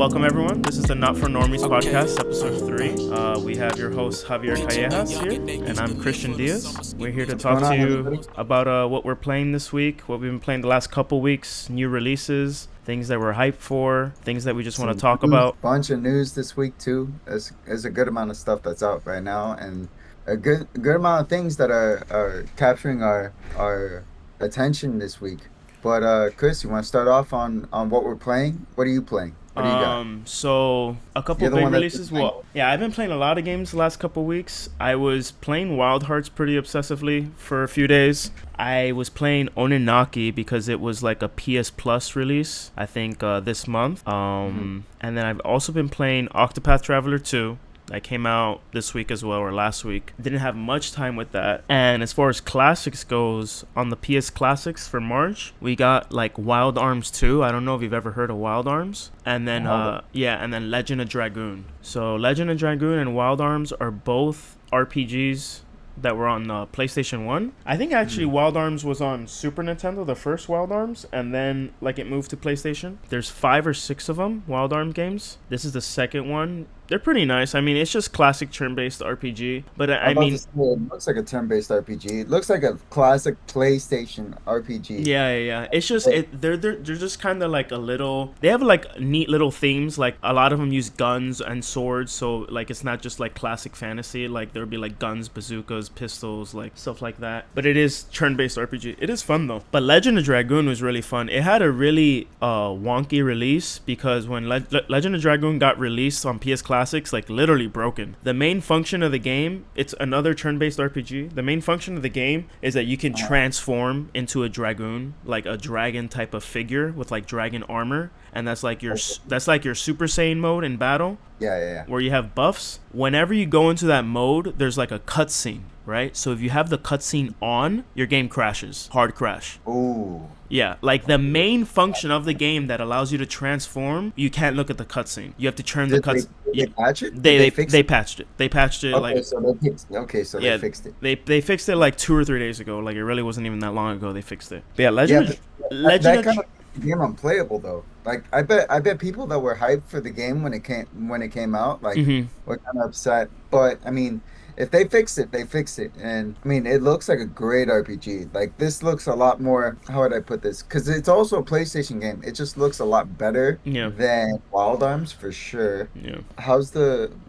Welcome everyone. This is the Not for Normies podcast, episode 3. We have your host Javier and Callejas here, and I'm Kristian Diaz. We're here to talk to you about what we're playing this week, what we've been playing the last couple weeks, new releases, things that we're hyped for, things that we just want to talk about. Bunch of news this week too. There's a good amount of stuff that's out right now, and a good amount of things that are capturing our attention this week. But Chris, you want to start off on what we're playing? What are you playing? What do you got? So a couple big releases. Well, yeah, I've been playing a lot of games the last couple weeks. I was playing Wild Hearts pretty obsessively for a few days. I was playing Oninaki because it was like a PS Plus release, I think, this month. And then I've also been playing Octopath Traveler 2. That came out this week as well, or last week. Didn't have much time with that. And as far as classics goes, on the PS Classics for March, we got like Wild Arms 2. I don't know if you've ever heard of Wild Arms. And then, and then Legend of Dragoon. So Legend of Dragoon and Wild Arms are both RPGs that were on PlayStation 1. I think actually Wild Arms was on Super Nintendo, the first Wild Arms, and then like it moved to PlayStation. There's 5 or 6 of them, Wild Arm games. This is the second one. They're pretty nice. I mean, it's just classic turn-based RPG, but I mean, it looks like a turn-based RPG. It looks like a classic PlayStation RPG. Yeah. It's just they're just kind of like a little. They have like neat little themes. Like a lot of them use guns and swords, so like it's not just like classic fantasy. Like there'll be like guns, bazookas, pistols, like stuff like that. But it is turn-based RPG. It is fun though. But Legend of Dragoon was really fun. It had a really wonky release because when Legend of Dragoon got released on PS Classics, like literally broken. The main function of the game, it's another turn-based RPG. The main function of the game is that you can transform into a dragoon, like a dragon type of figure with like dragon armor, and that's like your Super Saiyan mode in battle. Yeah. Where you have buffs. Whenever you go into that mode, there's like a cutscene, right? So if you have the cutscene on, your game crashes. Hard crash. Ooh. Yeah, like the main function of the game that allows you to transform, you can't look at the cutscene. You have to turn the cutscene. They patch it? They patched it. They patched it. They fixed it. They fixed it like 2 or 3 days ago. Like it really wasn't even that long ago they fixed it. But yeah, that kind of game unplayable though. Like I bet people that were hyped for the game when it came out, like were kind of upset. But I mean, if they fix it, they fix it. And I mean, it looks like a great RPG. Like this looks a lot more, how would I put this? Because it's also a PlayStation game. It just looks a lot better than Wild Arms for sure. Yeah.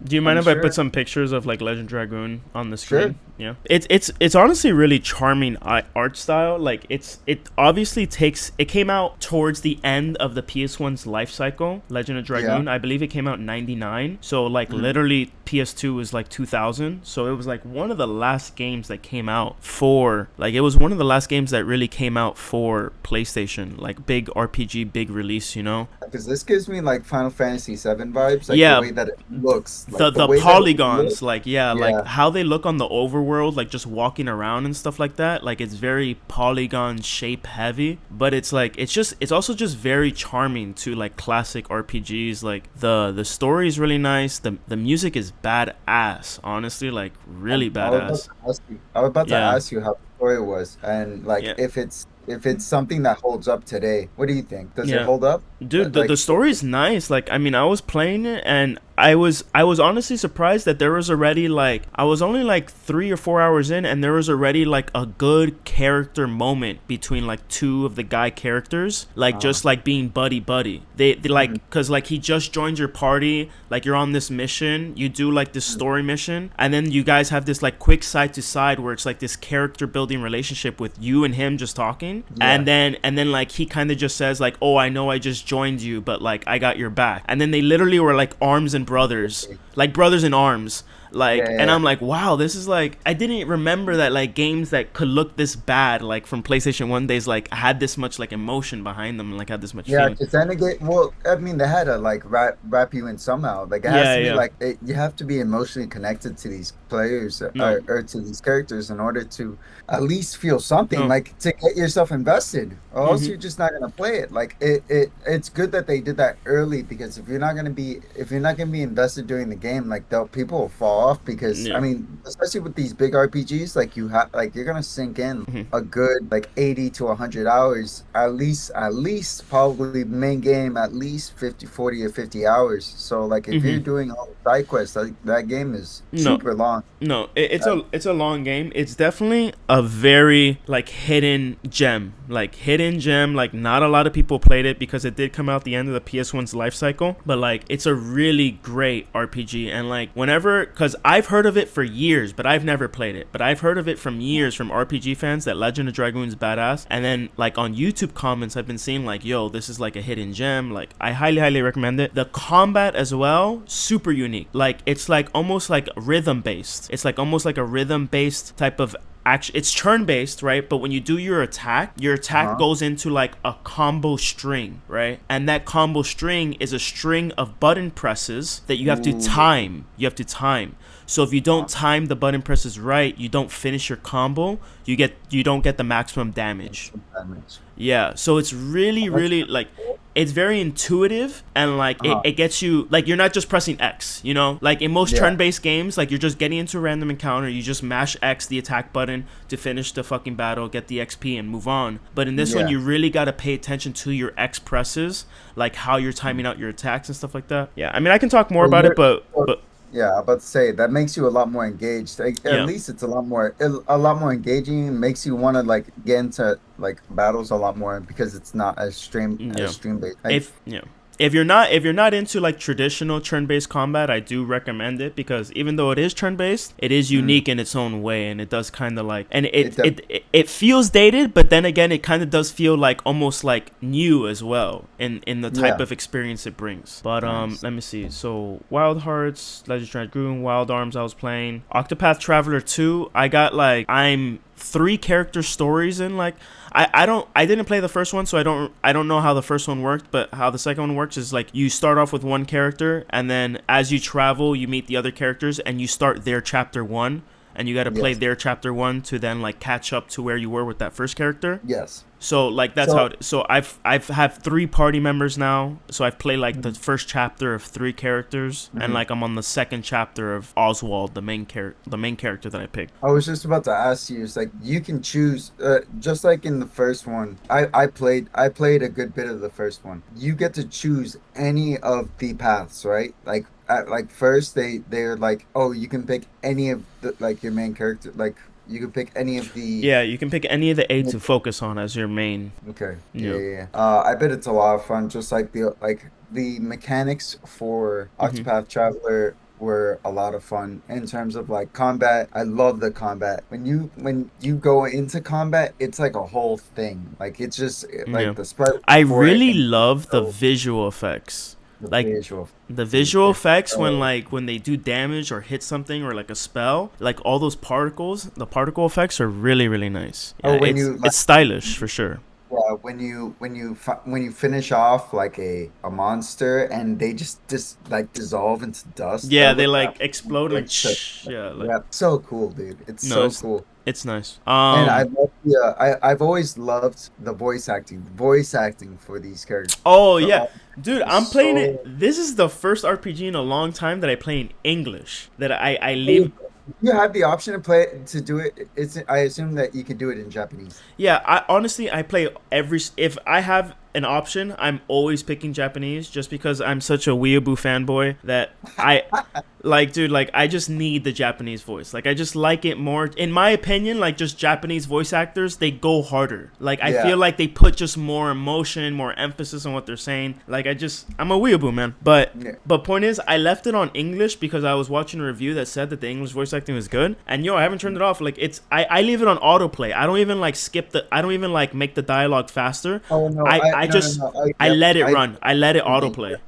Do you mind if I put some pictures of like Legend Dragoon on the screen? Sure. Yeah. It's honestly really charming art style. Like it obviously it came out towards the end of the PS1's life cycle, Legend of Dragoon. I believe it came out in 99. So like literally PS2 was like 2000. So it was like one of the last games that came out it was one of the last games that really came out for PlayStation, like big RPG, big release, you know? Because this gives me like Final Fantasy 7 vibes, like the way that it looks. Like, the polygons, like how they look on the overworld, like just walking around and stuff like that. Like it's very polygon shape heavy, but it's also just very charming to like classic RPGs. Like the story is really nice. The music is badass, honestly. Like really badass. I was about to ask you how the story was, and like if it's something that holds up today. What do you think? Does it hold up? Dude, the story is nice. Like, I mean, I was playing it and I was honestly surprised that there was already like, I was only like 3 or 4 hours in and there was already like a good character moment between like 2 of the guy characters, like just like being buddy. They like, cause like he just joined your party, like you're on this mission, you do like this story mission, and then you guys have this like quick side to side where it's like this character building relationship with you and him just talking. And then like he kind of just says like, oh, I know I just joined you, but like I got your back. And then they literally were like arms and brothers, like brothers in arms. Like, and I'm like, wow, this is like, I didn't remember that like games that could look this bad, like from PlayStation 1 days, like had this much like emotion behind them and like had this much feeling. Because then again, well, I mean, they had to like wrap you in somehow. Like it has to be like, you have to be emotionally connected to these players or to these characters in order to at least feel something, like to get yourself invested, or else you're just not gonna play it. Like it's good that they did that early, because if you're not gonna be invested during the game, like people will fall off because I Yeah. mean, especially with these big RPGs, like you have like you're gonna sink in Mhm. a good like 80 to 100 hours at least probably main game at least 50, 40 or 50 hours. So like if you're Mhm. doing all the side quests, like that game is No. super long. No, Uh, it's a long game. It's definitely a very like hidden gem. Like hidden gem. Like not a lot of people played it because it did come out the end of the PS1's life cycle. But like it's a really great RPG. And like whenever, because I've heard of it for years, but I've never played it. But I've heard of it from years from RPG fans that Legend of Dragoon's badass. And then like on YouTube comments, I've been seeing like, yo, this is like a hidden gem. Like I highly recommend it. The combat as well, super unique. Like it's like almost like rhythm based. It's like almost like a rhythm based type of action. It's turn based, right? But when you do your attack uh-huh. goes into like a combo string, right? And that combo string is a string of button presses that you have to Ooh, time. So if you don't uh, time the button presses right, you don't finish your combo. You don't get the maximum damage. some damage. Yeah, so it's really, That's really like it's very intuitive and like uh-huh. it gets you like you're not just pressing X, you know? Like in most Yeah, turn-based games, like you're just getting into a random encounter, you just mash X the attack button to finish the fucking battle, get the XP and move on. But in this one yeah. you really got to pay attention to your X presses, like how you're timing out your attacks and stuff like that. Yeah, I mean I can talk more So about it, you're but Yeah, I'm about to say that makes you a lot more engaged. Like, at yeah. least it's a lot more engaging. Makes you want to like get into like battles a lot more because it's not as Yeah. stream based. Like, if you know if you're not into like traditional turn-based combat, I do recommend it because even though it is turn-based, it is mm, unique in its own way, and it does kind of like and it def it feels dated, but then again it kind of does feel like almost like new as well in the type yeah, of experience it brings. But nice. let me see. So Wild Hearts, Legend of Dragoon, Wild Arms I was playing. Octopath Traveler 2, I'm 3 character stories in. Like I didn't play the first one, so I don't know how the first one worked, but how the second one works is like you start off with one character and then as you travel you meet the other characters and you start their chapter 1 and you got to play Yes, their chapter 1 to then like catch up to where you were with that first character. yes. So like that's how So it, so I've have 3 party members now. So I've played like the mhm, first chapter of 3 characters and mhm. like I'm on the second chapter of Oswald, the main character that I picked. I was just about to ask you. It's like you can choose, just like in the first one. I played a good bit of the first one. You get to choose any of the paths, right? Like at like first they're like, oh, you can pick any of the like your main character. Like you can pick any of the. Yeah, you can pick any of the 8 to focus on as your main. Okay, You yeah, know. yeah, yeah. I bet it's a lot of fun. Just like the mechanics for Hmm. Octopath Traveler were a lot of fun in terms of like combat. I love the combat. When you go into combat, it's like a whole thing. Like it's just Yeah. like the sprite I for it really and love the so visual effects. the Like visual, the dude. visual It's effects when so like when they do damage or hit something or like a spell, like all those particles, the particle effects are really really nice. oh Yeah, when you like it's stylish for sure. when you finish off like a monster and they just like dissolve into dust. Yeah, That they look like that explode and looks so yeah, like yeah, so cool, dude. It's no, so cool. it's nice. And I love I've always loved the voice acting for these characters. Oh For yeah, all dude, is I'm playing it. so. This is the first RPG in a long time that I play in English. That I Oh, leave. you have the option to play to do it. It's I assume that you could do it in Japanese. Yeah, I honestly I play if I have an option, I'm always picking Japanese just because I'm such a weeaboo fanboy that I like, dude, like I just need the Japanese voice. Like I just like it more. In my opinion, like just Japanese voice actors, they go harder. Like I Yeah, feel like they put just more emotion, more emphasis on what they're saying. Like I'm a weeaboo man. yeah. But point is, I left it on English because I was watching a review that said that the English voice acting was good. And yo, I haven't turned it off. Like I leave it on autoplay. I don't even like skip the. I don't even like make the dialogue faster. Oh no, I no, no, just no. I Yep, let it run. I let it autoplay.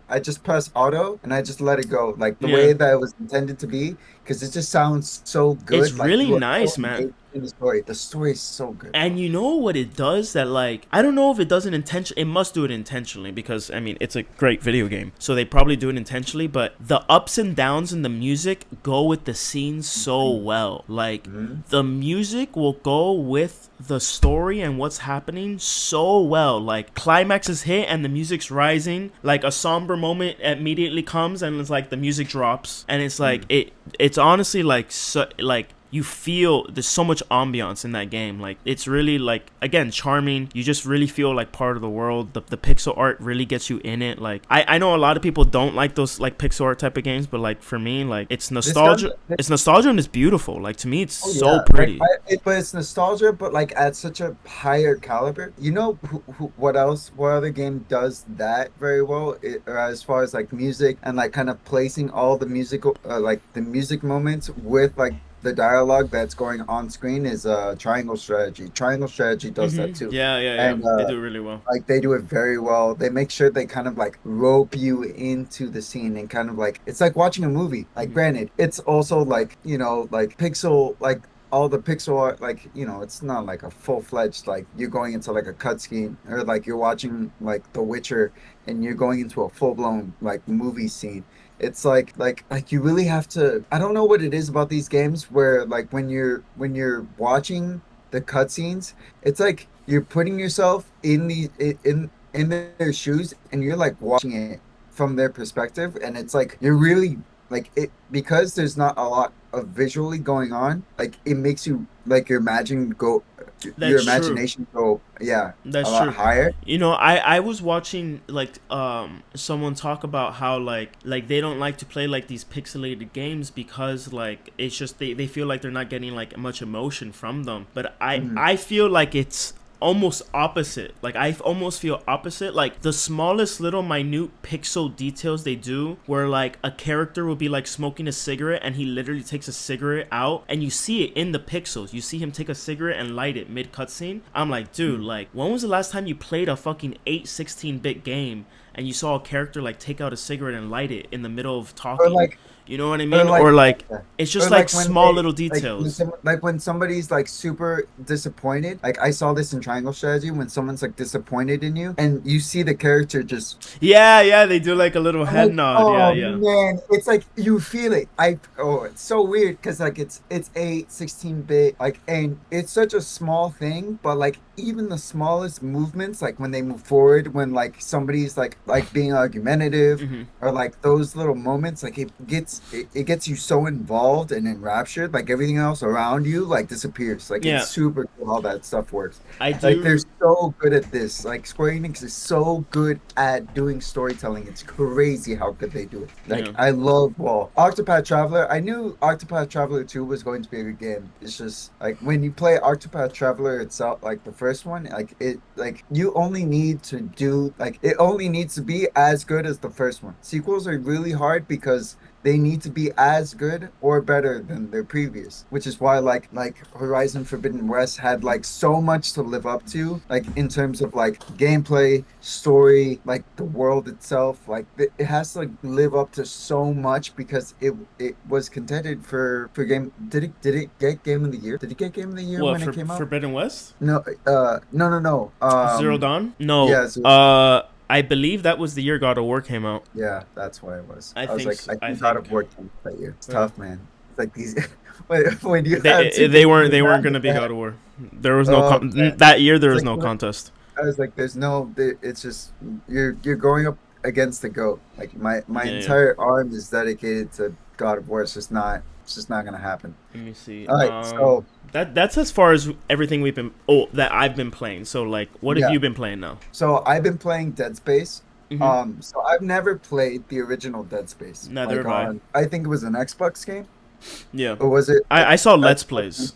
I just press auto and I just let it go like the Yeah. way that it was intended to be because it just sounds so It's good. Like really you are so nice, man. engaged in the story. The story is so good, And bro. you know what it does that, like, I don't know if it does it intentionally. It must do it intentionally because, I mean, it's a great video game. So they probably do it intentionally, but the ups and downs in the music go with the scenes so well. Like, Mm-hmm. the music will go with the story and what's happening so well. Like, climax is hit and the music's rising. Like, a somber moment immediately comes and it's like the music drops. And it's like, it's honestly like, so, like, you feel there's so much ambiance in that game. Like, it's really, like, again, charming. You just really feel like part of the world. The pixel art really gets you in it. Like, I know a lot of people don't like those, like, pixel art type of games, but, like, for me, like, it's This gun, nostalgia. It's nostalgia and it's beautiful. Like, to me, it's oh so yeah, pretty. but it's nostalgia, but like at such a higher caliber. You know what else? What other game does that very well? As far as like music and like kind of placing all the musical, like the music moments with like the dialogue that's going on screen is Triangle Strategy. Triangle Strategy does that too, Yeah, yeah, yeah. and They do it really well. like they do it very well. They make sure they kind of like rope you into the scene and kind of like it's like watching a movie. Like granted, it's also like, like pixel like all the pixel art like, it's not like a full-fledged like you're going into like a cutscene or like you're watching like The Witcher and you're going into a full-blown like movie scene. It's like you really have to I don't know what it is about these games where like when you're watching the cutscenes, it's like you're putting yourself in their shoes and you're like watching it from their perspective, and it's like you're really like it because there's not a lot of visually going on. Like it makes you like your That's true. imagination go, yeah, a That's lot true. higher. You know, I was watching, like, someone talk about how, like they don't like to play like these pixelated games because, like, it's just they feel like they're not getting like much emotion from them. But Mhm. I feel like it's almost opposite. Like, I almost feel opposite. Like, the smallest little minute pixel details they do, where like a character will be like smoking a cigarette and he literally takes a cigarette out and you see it in the pixels. You see him take a cigarette and light it mid cutscene. I'm like, dude, like, when was the last time you played a fucking 8 16-bit game and you saw a character like take out a cigarette and light it in the middle of Or talking? like You know what I or mean? like Or like, yeah. it's just Or like like when small they little when details. like when somebody's like super disappointed. Like I saw this in Triangle Strategy when someone's like disappointed in you and you see the character just Yeah, yeah, they do like a little I'm head like, nod. Yeah, oh yeah. man, it's like you feel it. It's so weird because like it's 8 16-bit like and it's such a small thing, but like even the smallest movements, like when they move forward, when like somebody's like being argumentative or like those little moments, like it gets you so involved and enraptured, like everything else around you like disappears. Like it's Yeah, super cool how that stuff works. I Like they're do. so good at this. Like Square Enix is so good at doing storytelling. It's crazy how good they do it. Like Yeah. I love Octopath Traveler. I knew Octopath Traveler 2 was going to be a good game. It's just like when you play Octopath Traveler itself, like the first one, like you only need to do like it only needs to be as good as the first one. Sequels are really hard because they need to be as good or better than their previous, which is why like Horizon Forbidden West had like so much to live up to, like in terms of like gameplay, story, like the world itself. Like it has to like live up to so much because it was contended for game. Did it get Game of the Year? Did it get Game of the Year What, when it for came out? Forbidden West? No, no, no, no. Zero Dawn? No. Yeah, so, I believe that was the year God of War came out. yeah, that's what it was. I I was think. like, I I think God think. of War came that year. It's Yeah. tough, man. It's like these when you have They two they games weren't like they weren't that, gonna be yeah. God of War. There was no Oh man, that year. There it's was like no contest. I was like, there's no. It's just you're going up against the goat. Like my Yeah, yeah. entire arm is dedicated to God of War. It's just not gonna happen. Let me see. All right, so That's as far as everything we've been. Oh, that I've been playing. So, like, what have yeah, you been playing now? so I've been playing Dead Space. Mm-hmm. So I've never played the original Dead Space. Neither Like have I. on, I think it was an Xbox game, Yeah, or was it I saw Let's Xbox? plays.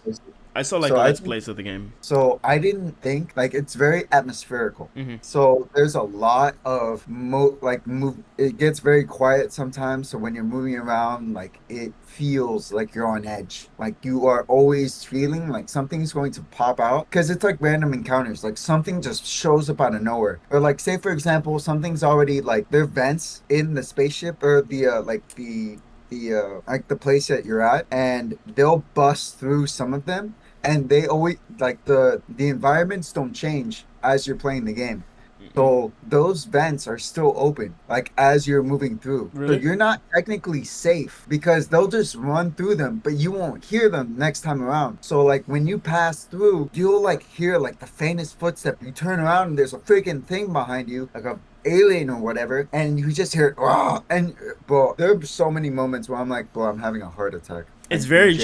I saw like So I Let's think plays of the game. so I didn't think like it's very atmospherical. Mm-hmm. So there's a lot of move it gets very quiet sometimes. So when you're moving around, like it feels like you're on edge. Like you are always feeling like something's going to pop out because it's like random encounters. Like something just shows up out of nowhere. Or like say for example, something's already like there are vents in the spaceship or the like the place that you're at and they'll bust through some of them, and they always like the environments don't change as you're playing the game. So those vents are still open, like as you're moving through. So Really? you're not technically safe because they'll just run through them, but you won't hear them next time around. So like when you pass through, you'll like hear like the faintest footstep. You turn around and there's a freaking thing behind you, like a alien or whatever, and you just hear, oh, and bro, there are so many moments where I'm like, bro, I'm having a heart attack. It's Like very legit.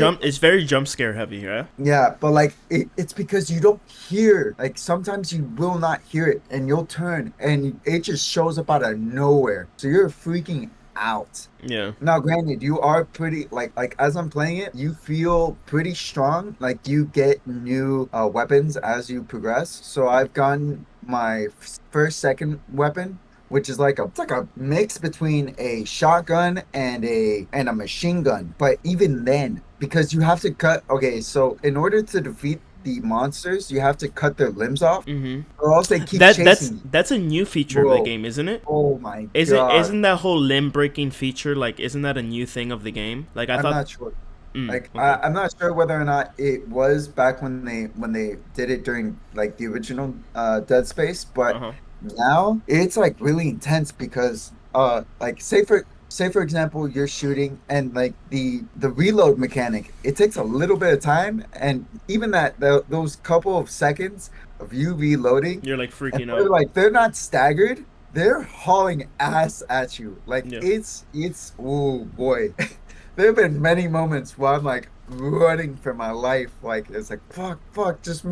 jump scare heavy, yeah. Yeah, but like it's because you don't hear. Like sometimes you will not hear it, and you'll turn, and it just shows up out of nowhere. So you're freaking out. Yeah. Now, granted, you are pretty like as I'm playing it, you feel pretty strong. Like you get new weapons as you progress. So I've gotten my first second weapon, which is like a it's like a mix between a shotgun and a machine gun. But even then, because you have to cut, okay, so in order to defeat the monsters, you have to cut their limbs off, Mm-hmm. or else they keep That that's chasing you. that's a new feature of the Bro, game, isn't it? oh my Isn't God. isn't that whole limb breaking feature like isn't that a new thing of the game? Like I I'm thought. not sure. Like Okay. I'm not sure whether or not it was back when they did it during like the original Dead Space, Uh but huh. now it's like really intense because like say for example you're shooting and like the reload mechanic, it takes a little bit of time, and even those couple of seconds of you reloading, You're like and freaking out. they're not staggered, they're hauling ass at you. Like Yeah. it's oh boy. There have been many moments where I'm like running for my life. Like it's like fuck, just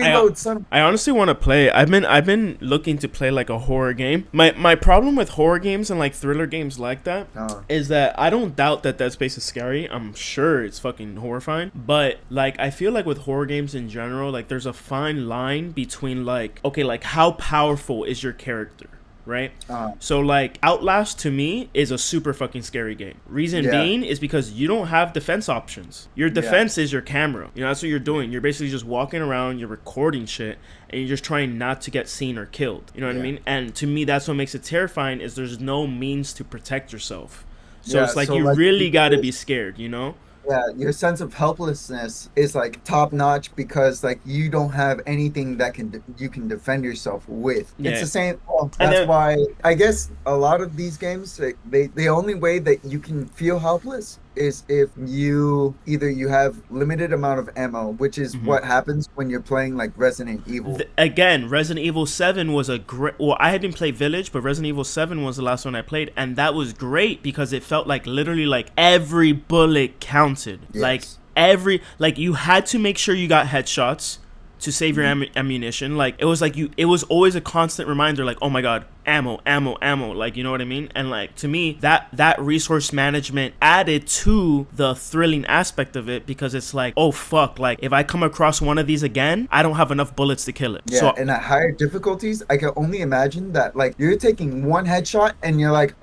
I reload, son. I honestly want to play. I've been looking to play like a horror game. My problem with horror games and like thriller games like that No. is that I don't doubt that Dead Space is scary. I'm sure it's fucking horrifying. But like I feel like with horror games in general, like there's a fine line between like okay, like how powerful is your character? Right? Uh, So like Outlast to me is a super fucking scary game. Reason yeah, being is because you don't have defense options. Your yeah, defense is your camera. You know, that's what you're doing. You're basically just walking around, you're recording shit, and you're just trying not to get seen or killed. You know what I yeah, mean? And to me that's what makes it terrifying is there's no means to protect yourself. So yeah. it's like So you like really gotta be scared, you know? yeah, your sense of helplessness is like top notch because like you don't have anything that you can defend yourself with. It's Yeah. the same. Well, And that's then why I guess a lot of these games they the only way that you can feel helpless is if you have limited amount of ammo, which is mhm. what happens when you're playing like Resident Evil. Again, Resident Evil 7 was a great. Well, I didn't play Village, but Resident Evil 7 was the last one I played, and that was great because it felt like literally like every bullet counted. Like Yes. like you had to make sure you got headshots to save your ammunition. Like it was like it was always a constant reminder. Like oh my god, ammo, ammo, ammo. Like you know what I mean? And like to me, that resource management added to the thrilling aspect of it because it's like oh fuck, like if I come across one of these again, I don't have enough bullets to kill it. Yeah, So and at higher difficulties, I can only imagine that like you're taking one headshot and you're like,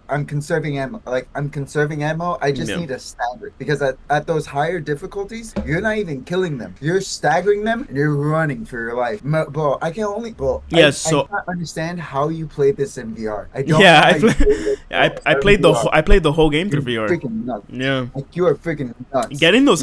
I'm conserving ammo. Like I'm conserving ammo. I just yeah. need a stagger because at those higher difficulties, you're not even killing them. You're staggering them and you're running for your life. Bro, I can only bro. Yeah, I so can't understand how you played this in VR. I don't yeah, know how you played this I in played VR. I played the whole game through You're VR. freaking nuts. Yeah. Like you are freaking nuts. You are Getting those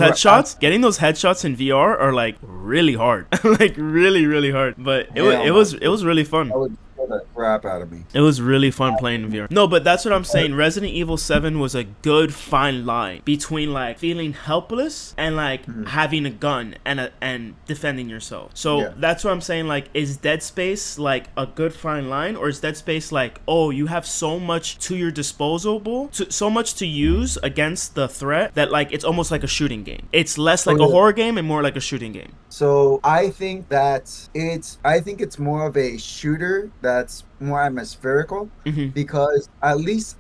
headshots in VR are like really hard. Like really hard. But hell it no. was really fun. That would scare the crap out of me. It was really fun playing in VR. No, but that's what I'm saying. Resident Evil 7 was a good fine line between like feeling helpless and like having a gun and defending yourself. So Yeah. that's what I'm saying. Like, is Dead Space like a good fine line, or is Dead Space like, oh, you have so much to your disposable, so much to use against the threat that like it's almost like a shooting game. It's less like Oh, a yeah. horror game and more like a shooting game. So I think it's more of a shooter that's more atmospherical Hmm. because at least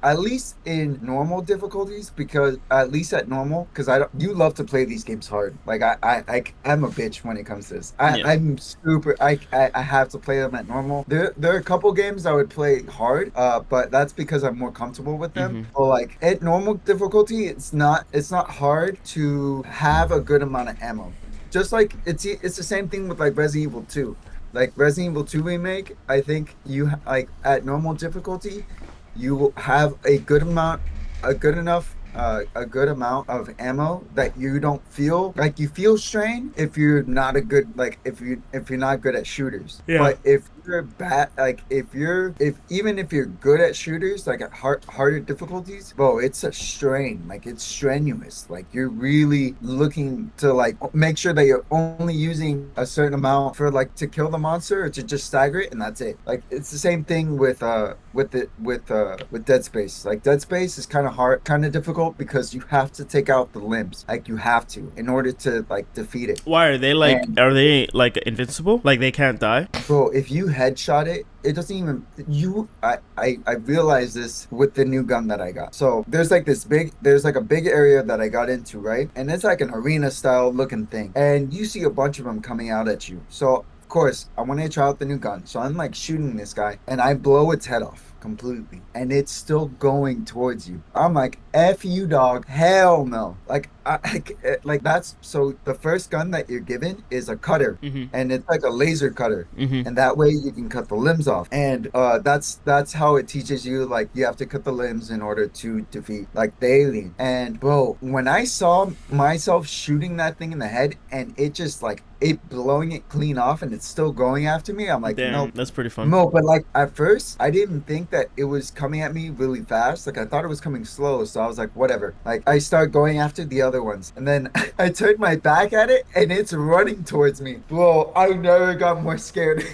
in normal difficulties, because at least at normal, because I don't you love to play these games hard. Like I'm a bitch when it comes to this. Yeah. I'm super I have to play them at normal. There are a couple games I would play hard, but that's because I'm more comfortable with them. Hmm. So like at normal difficulty, it's not hard to have a good amount of ammo. Just like it's the same thing with like Resident Evil 2. Like Resident Evil 2 remake, I think like at normal difficulty, you will have a good enough a good amount of ammo that you don't feel like you feel strain if you're not a good like if you're not good at shooters. Yeah. But if you're bad, like if even if you're good at shooters, like at harder difficulties, bro, it's a strain. Like it's strenuous. Like you're really looking to like make sure that you're only using a certain amount for like to kill the monster or to just stagger it, and that's it. Like it's the same thing with Dead Space. Like Dead Space is kind of hard, kind of difficult because you have to take out the limbs. Like you have to in order to like defeat it. Why are they like? And Are they like invincible? Like they can't die? bro, if you headshot it, it doesn't even you. I realized this with the new gun that I got. So there's like a big area that I got into, right? And it's like an arena style looking thing, and you see a bunch of them coming out at you. So of course I want to try out the new gun. So I'm like shooting this guy, and I blow its head off completely, and it's still going towards you. I'm like, F you, dog. Hell no. Like that's so the first gun that you're given is a cutter, and it's like a laser cutter, and that way you can cut the limbs off. And that's how it teaches you like you have to cut the limbs in order to defeat like the alien. And bro, when I saw myself shooting that thing in the head and it just like it blowing it clean off and it's still going after me, I'm like, Damn, no, that's pretty fun. no. But like at first I didn't think that it was coming at me really fast. Like I thought it was coming slow, so I was like, whatever. Like I start going after the other ones, and then I turned my back at it and it's running towards me. Bro, I never got more scared.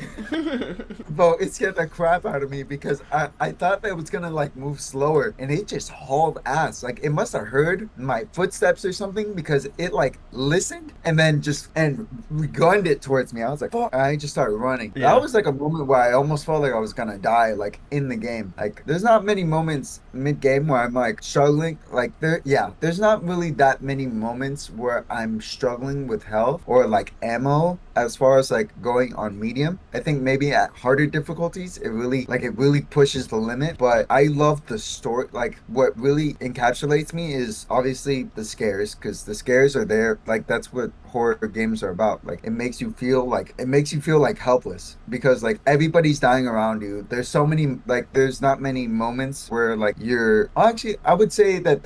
Bro, it scared the crap out of me because I thought that it was gonna like move slower, and it just hauled ass. Like it must have heard my footsteps or something, because it like listened and then just and gunned it towards me. I was like, fuck. I just started running. Yeah. That was like a moment where I almost felt like I was gonna die, like in the game. Like there's not many moments mid game where I'm like struggling. Like there's not really that many moments where I'm struggling with health or like ammo as far as like going on medium. I think maybe at harder difficulties it really pushes the limit. But I love the story. Like what really encapsulates me is obviously the scares, because the scares are there. Like that's what horror games are about. Like it makes you feel like helpless, because like everybody's dying around you. There's not many moments where like you're actually, I would say that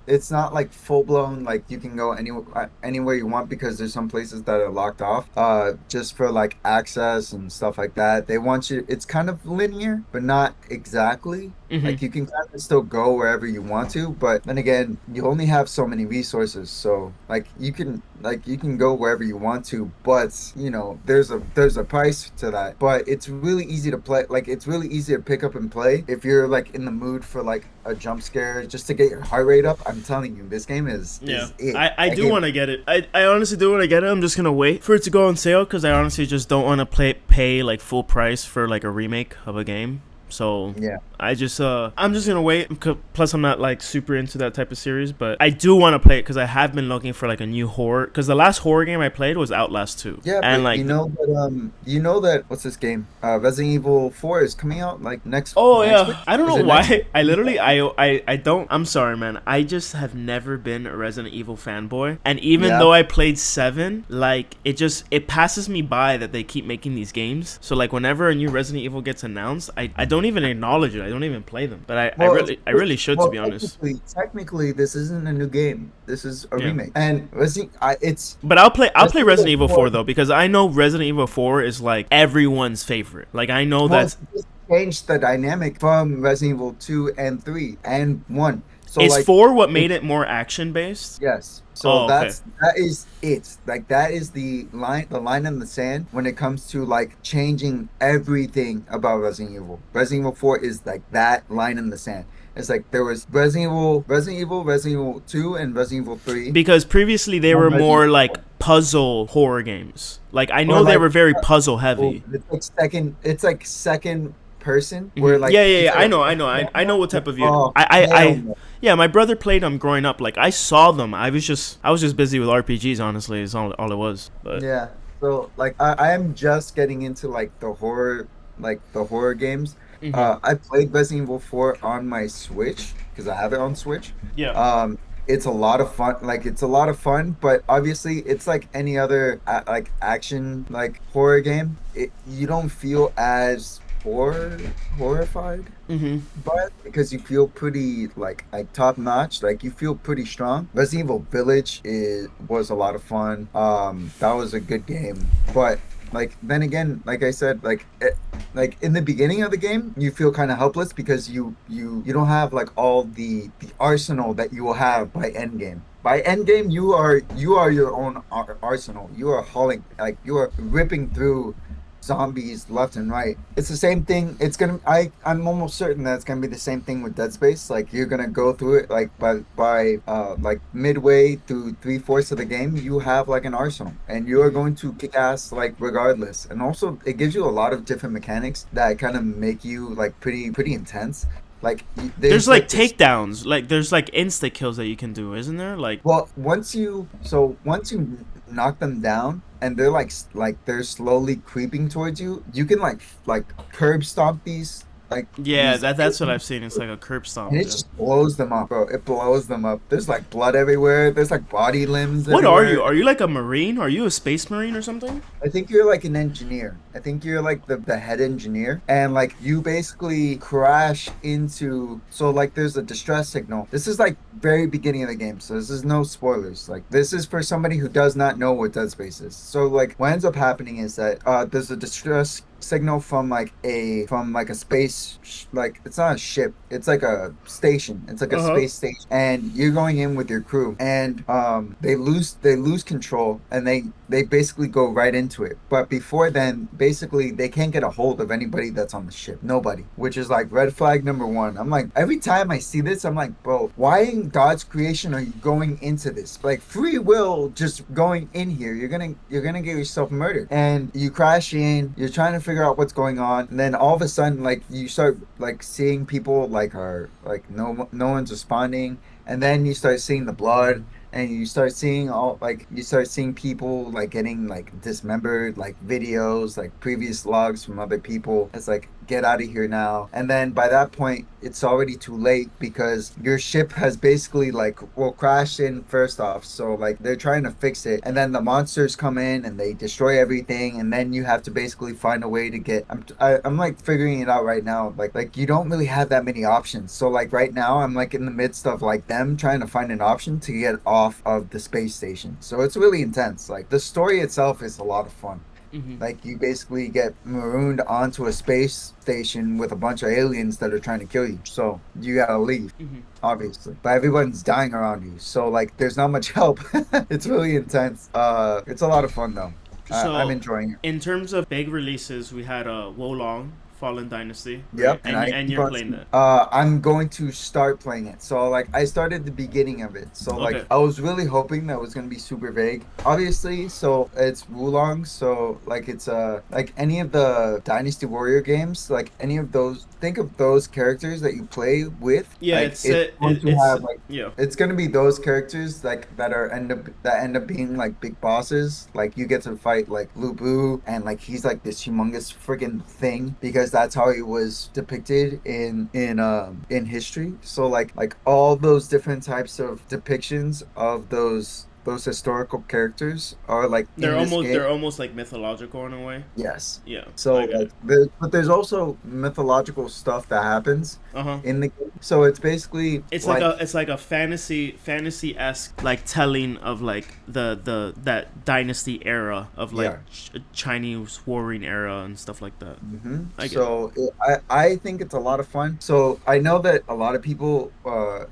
it's not like full blown like you can go anywhere you want, because there's some places that are locked off just for like access and stuff like that. They want you, it's kind of linear but not exactly. Like you can kind of still go wherever you want to, but then again you only have so many resources. So like you can go wherever you want to, but you know there's a price to that. But it's really easy to play. Like it's really easy to pick up and play if you're like in the mood for like a jump scare, just to get your heart rate up. I'm telling you, this game is it. I do want to get it. I honestly do want to get it. I'm just gonna wait for it to go on sale, because I honestly just don't want to pay like full price for like a remake of a game. So yeah, I'm just gonna wait. Plus, I'm not like super into that type of series, but I do want to play it because I have been looking for like a new horror. Because the last horror game I played was Outlast 2. Yeah, and but like you know that what's this game? Resident Evil 4 is coming out like next. Oh next yeah, week? I don't Is know it why. next week? I literally I don't. I'm sorry, man. I just have never been a Resident Evil fanboy, and even though I played 7, like it passes me by that they keep making these games. So like whenever a new Resident Evil gets announced, I don't even acknowledge it. I don't even play them. But I really should, to be honest. Technically, this isn't a new game. This is a remake. And it's. But I'll play Resident Evil 4 though, because I know Resident Evil 4 is like everyone's favorite. Like I know that's changed the dynamic from Resident Evil 2 and 3 and 1. So is like, 4 what made it more action based? Yes. So that is it. Like that is the line in the sand when it comes to like changing everything about Resident Evil. Resident Evil 4 is like that line in the sand. It's like there was Resident Evil 2, and Resident Evil 3. Because previously they were more like puzzle horror games. Like I know they were very puzzle heavy. It's like second person where like I know what type of view. Yeah, my brother played them growing up. Like I saw them. I was just busy with RPGs, honestly. Is all it was. But yeah, so like I am just getting into like the horror games. I played Resident Evil 4 on my Switch because I have it on Switch. Yeah. It's a lot of fun. Like it's a lot of fun, but obviously it's like any other like action like horror game. You don't feel as horrified Mm-hmm. by it because you feel pretty like top notch. Like you feel pretty strong. Resident Evil Village is was a lot of fun. That was a good game, but like then again, like I said, like in the beginning of the game, you feel kind of helpless because you don't have like all the arsenal that you will have by end game. By end game, you are your own arsenal. You are hauling like you are ripping through zombies left and right. It's the same thing. I'm almost certain that it's gonna be the same thing with Dead Space. Like you're gonna go through it like by like midway through three-fourths of the game, you have like an arsenal and you are Mm-hmm. going to kick ass like regardless. And also it gives you a lot of different mechanics that kind of make you like pretty intense. Like There's there's like like this. takedowns, like there's like insta kills that you can do, isn't there? Like, Well, once you knock them down and they're like they're slowly creeping towards you, you can like curb stomp yeah, these that's what I've aliens, seen. It's like a curb and stomp. it Yeah. just blows them up, bro. It blows them up. There's like blood everywhere. There's like body limbs What are you? everywhere. Are you like a marine? Are you a space marine or something? I think you're like an engineer. I think you're like the head engineer. And like you basically crash into so like there's a distress signal. This is like very beginning of the game. So this is no spoilers. Like this is for somebody who does not know what Dead Space is. So like what ends up happening is that there's a distress signal from like a like it's not a ship, it's like a station, it's like a Uh huh. space station, and you're going in with your crew, and they lose control, and they basically go right into it. But before then, basically they can't get a hold of anybody that's on the ship, nobody, which is like red flag number one. I'm like, every time I see this, I'm like, bro, why in God's creation are you going into this? Like free will, just going in here, you're gonna get yourself murdered. And you crash in, you're trying to figure out what's going on, and then all of a sudden like you start like seeing people like are like no one's responding, and then you start seeing the blood, and you start seeing people like getting like dismembered, like videos, like previous logs from other people. It's like, get out of here now. And then by that point it's already too late because your ship has basically like, well, crashed in first off, so like they're trying to fix it, and then the monsters come in and they destroy everything, and then you have to basically find a way to I'm like figuring it out right now. Like you don't really have that many options. So like right now I'm like in the midst of like them trying to find an option to get off of the space station. So it's really intense. Like the story itself is a lot of fun. Mm-hmm. Like you basically get marooned onto a space station with a bunch of aliens that are trying to kill you. So you gotta leave, Mm-hmm. obviously. But everyone's dying around you. So like there's not much help. It's really intense. It's a lot of fun though. I'm So, enjoying it. in terms of big releases, we had Wolong Fallen Dynasty, right? Yep, and And keep you're on playing that. I'm going to start playing it. So like I started the beginning of it. So like Okay. I was really hoping that it was gonna be super vague. Obviously, so it's Wulong, so like it's like any of the Dynasty Warrior games, like any of those, think of those characters that you play with, Yeah, like it's going to it's have like yeah. it's gonna be those characters like that end up being like big bosses. Like you get to fight like Lubu, and like he's like this humongous freaking thing because that's how he was depicted in history. So like all those different types of depictions of those historical characters are like in this game. They're almost like mythological in a way. Yes. Yeah, So I get it. but there's also mythological stuff that happens Uh huh. in the game. So it's basically like It's like a fantasy esque like telling of like the that dynasty era of like yeah. Chinese warring era and stuff like that. I get it. So I think it's a lot of fun. So I know that a lot of people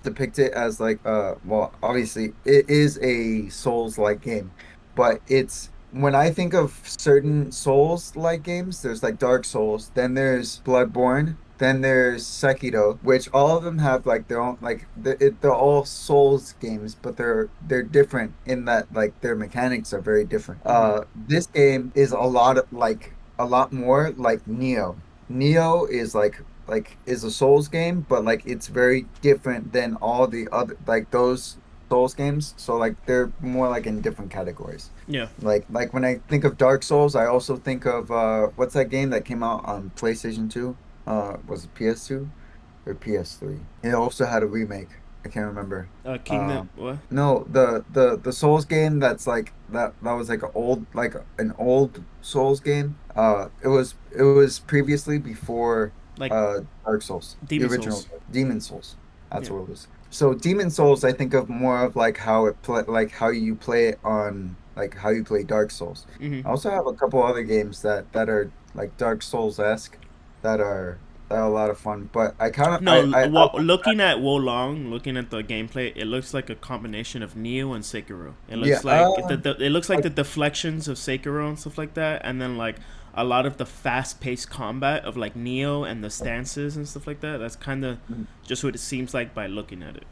depict it as like well, obviously it is a Souls-like game, but it's when I think of certain Souls-like games, there's like Dark Souls, then there's Bloodborne, then there's Sekiro, which all of them have like their own like they're all Souls games, but they're different in that like their mechanics are very different. Hmm. This game is a lot more like Neo. Neo is like is a Souls game, but like it's very different than all the other like those Souls games. So like they're more like in different categories. Yeah. Like when I think of Dark Souls, I also think of what's that game that came out on PlayStation 2? Was it PS2 or PS3? It also had a remake. I can't remember. Kingdom what? No, the Souls game that's like that was like an old Souls game. It was previously before Like Dark Souls, the Demon original Souls. Demon Souls. That's Yeah. what it was. So Demon Souls, I think of more of like how it play like how you play it on like how you play Dark Souls. Hmm. I also have a couple other games that are like Dark Souls-esque that are a lot of fun. But I kind of No, I looking at Wolong, looking at the gameplay, it looks like a combination of Neo and Sekiro. It yeah, looks like it looks like like the deflections of Sekiro and stuff like that, and then like a lot of the fast-paced combat of like Neo and the stances and stuff like that. That's kind of just what it seems like by looking at it.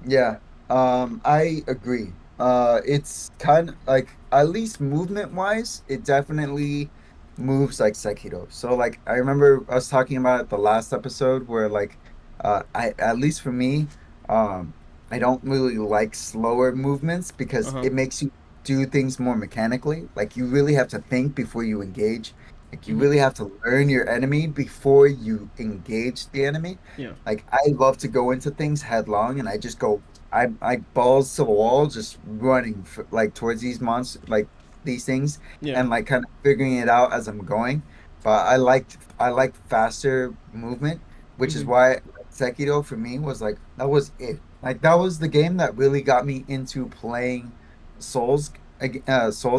yeah, I agree. It's kind of like at least movement wise, it definitely moves like Sekiro. So like I remember us talking about it the last episode where like I at least for me, um I don't really like slower movements Uh because huh. it makes you do things more mechanically. Like you really have to think before you engage. Like you Hmm. really have to learn your enemy before you engage the enemy. Yeah. Like I love to go into things headlong and I just go I balls to the wall just running for, like towards these monsters like these things Yeah. and like kind of figuring it out as I'm going. But I like faster movement, which is Hmm. why Sekiro for me was like that was it. Like that was the game that really got me into playing Souls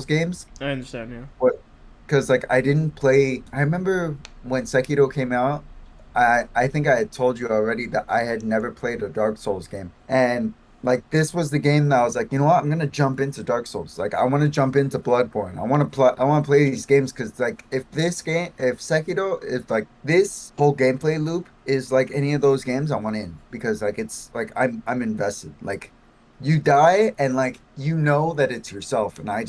games. I understand. Yeah. What? Because like I didn't play. I remember when Sekiro came out. I think I had told you already that I had never played a Dark Souls game, and like this was the game that I was like, you know what, I'm gonna jump into Dark Souls. Like I want to jump into Bloodborne. I want to play these games because like if Sekiro, if like this whole gameplay loop is like any of those games, I want in because like it's like I'm invested. Like you die and like you know that it's yourself, and I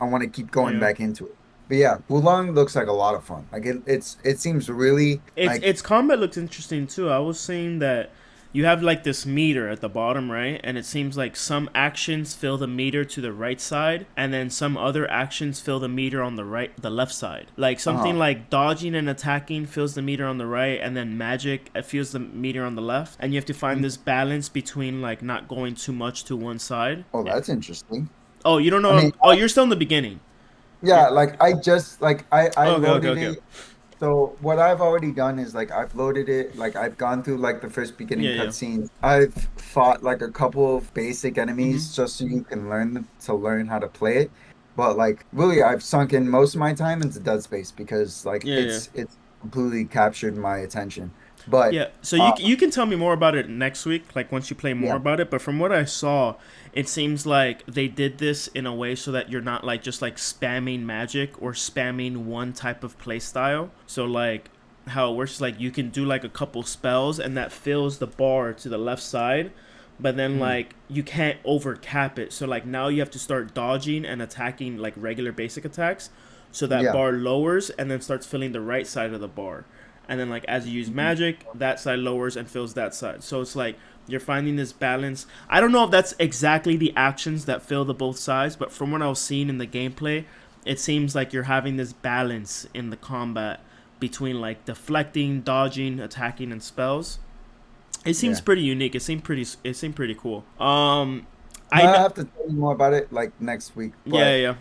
want to keep going Yeah. back into it. But yeah, Wulong looks like a lot of fun. Like it seems really like Its combat looks interesting too. I was saying that you have like this meter at the bottom, right? And it seems like some actions fill the meter to the right side, and then some other actions fill the meter on the left side. Like something uh like dodging and attacking fills the meter on the right, and then magic fills the meter on the left. And you have to find this balance between like not going too much to one side. oh, Yeah. that's interesting. Oh, you don't I know? mean, Oh, you're still in the beginning. You're, yeah, like I just like I okay, okay, loaded okay. it. So what I've already done is like I've loaded it, like I've gone through like the first beginning Yeah, yeah. cutscenes. I've fought like a couple of basic Mm-hmm. enemies just so you can learn how to play it. But like really I've sunk in most of my time into Dead Space because like Yeah, yeah. it's completely captured my attention. But Yeah, so uh you can tell me more about it next week, like once you play more yeah. about it. But from what I saw, it seems like they did this in a way so that you're not like just like spamming magic or spamming one type of play style. So like how it works is like you can do like a couple spells and that fills the bar to the left side, but then Mhm. like you can't over cap it. So like now you have to start dodging and attacking like regular basic attacks, so that Yeah. bar lowers and then starts filling the right side of the bar, and then like as you use Mhm. magic, that side lowers and fills that side. So it's like you're finding this balance. I don't know if that's exactly the actions that fill the both sides, but from what I was seeing in the gameplay, it seems like you're having this balance in the combat between like deflecting, dodging, attacking, and spells. It seems Yeah. pretty unique. It seemed pretty cool. I I know. have to tell you more about it like next week, Yeah, yeah.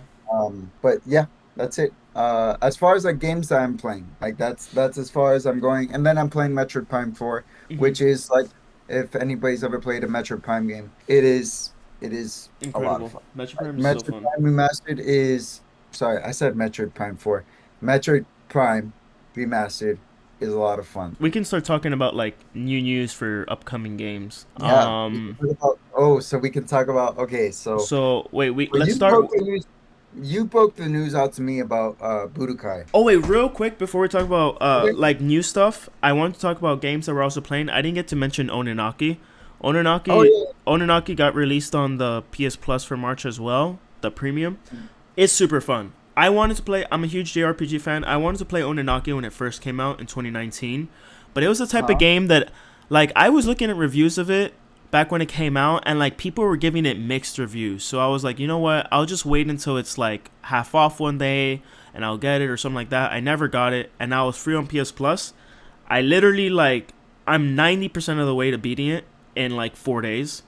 but yeah, that's it. As far as like games that I'm playing, like that's as far as I'm going. And then I'm playing Metroid Prime 4, Hmm. which is like if anybody's ever played a Metroid Prime game, it is a lot of Incredible. fun. Metro Like Prime is so Metroid fun. Prime Remastered is sorry, I said Metroid Prime 4. Metroid Prime Remastered is a lot of fun. We can start talking about like new news for upcoming games. Yeah, we can talk about, so we can talk about okay, so So wait, we well, let's start. you broke the news out to me about Budokai. Oh wait, real quick before we talk about Okay. like new stuff, I want to talk about games that we're also playing. I didn't get to mention Oninaki. Oh Oninaki yeah. Oninaki got released on the PS Plus for March as well, the premium. It's super fun. I wanted to play. I'm a huge JRPG fan. I wanted to play Oninaki when it first came out in 2019, but it was the type of Uh-huh. game that, like, I was looking at reviews of it back when it came out, and like people were giving it mixed reviews. So I was like, you know what? I'll just wait until it's like half off one day, and I'll get it or something like that. I never got it, and now it's free on PS Plus. I literally like I'm 90% of the way to beating it. in like 4 days.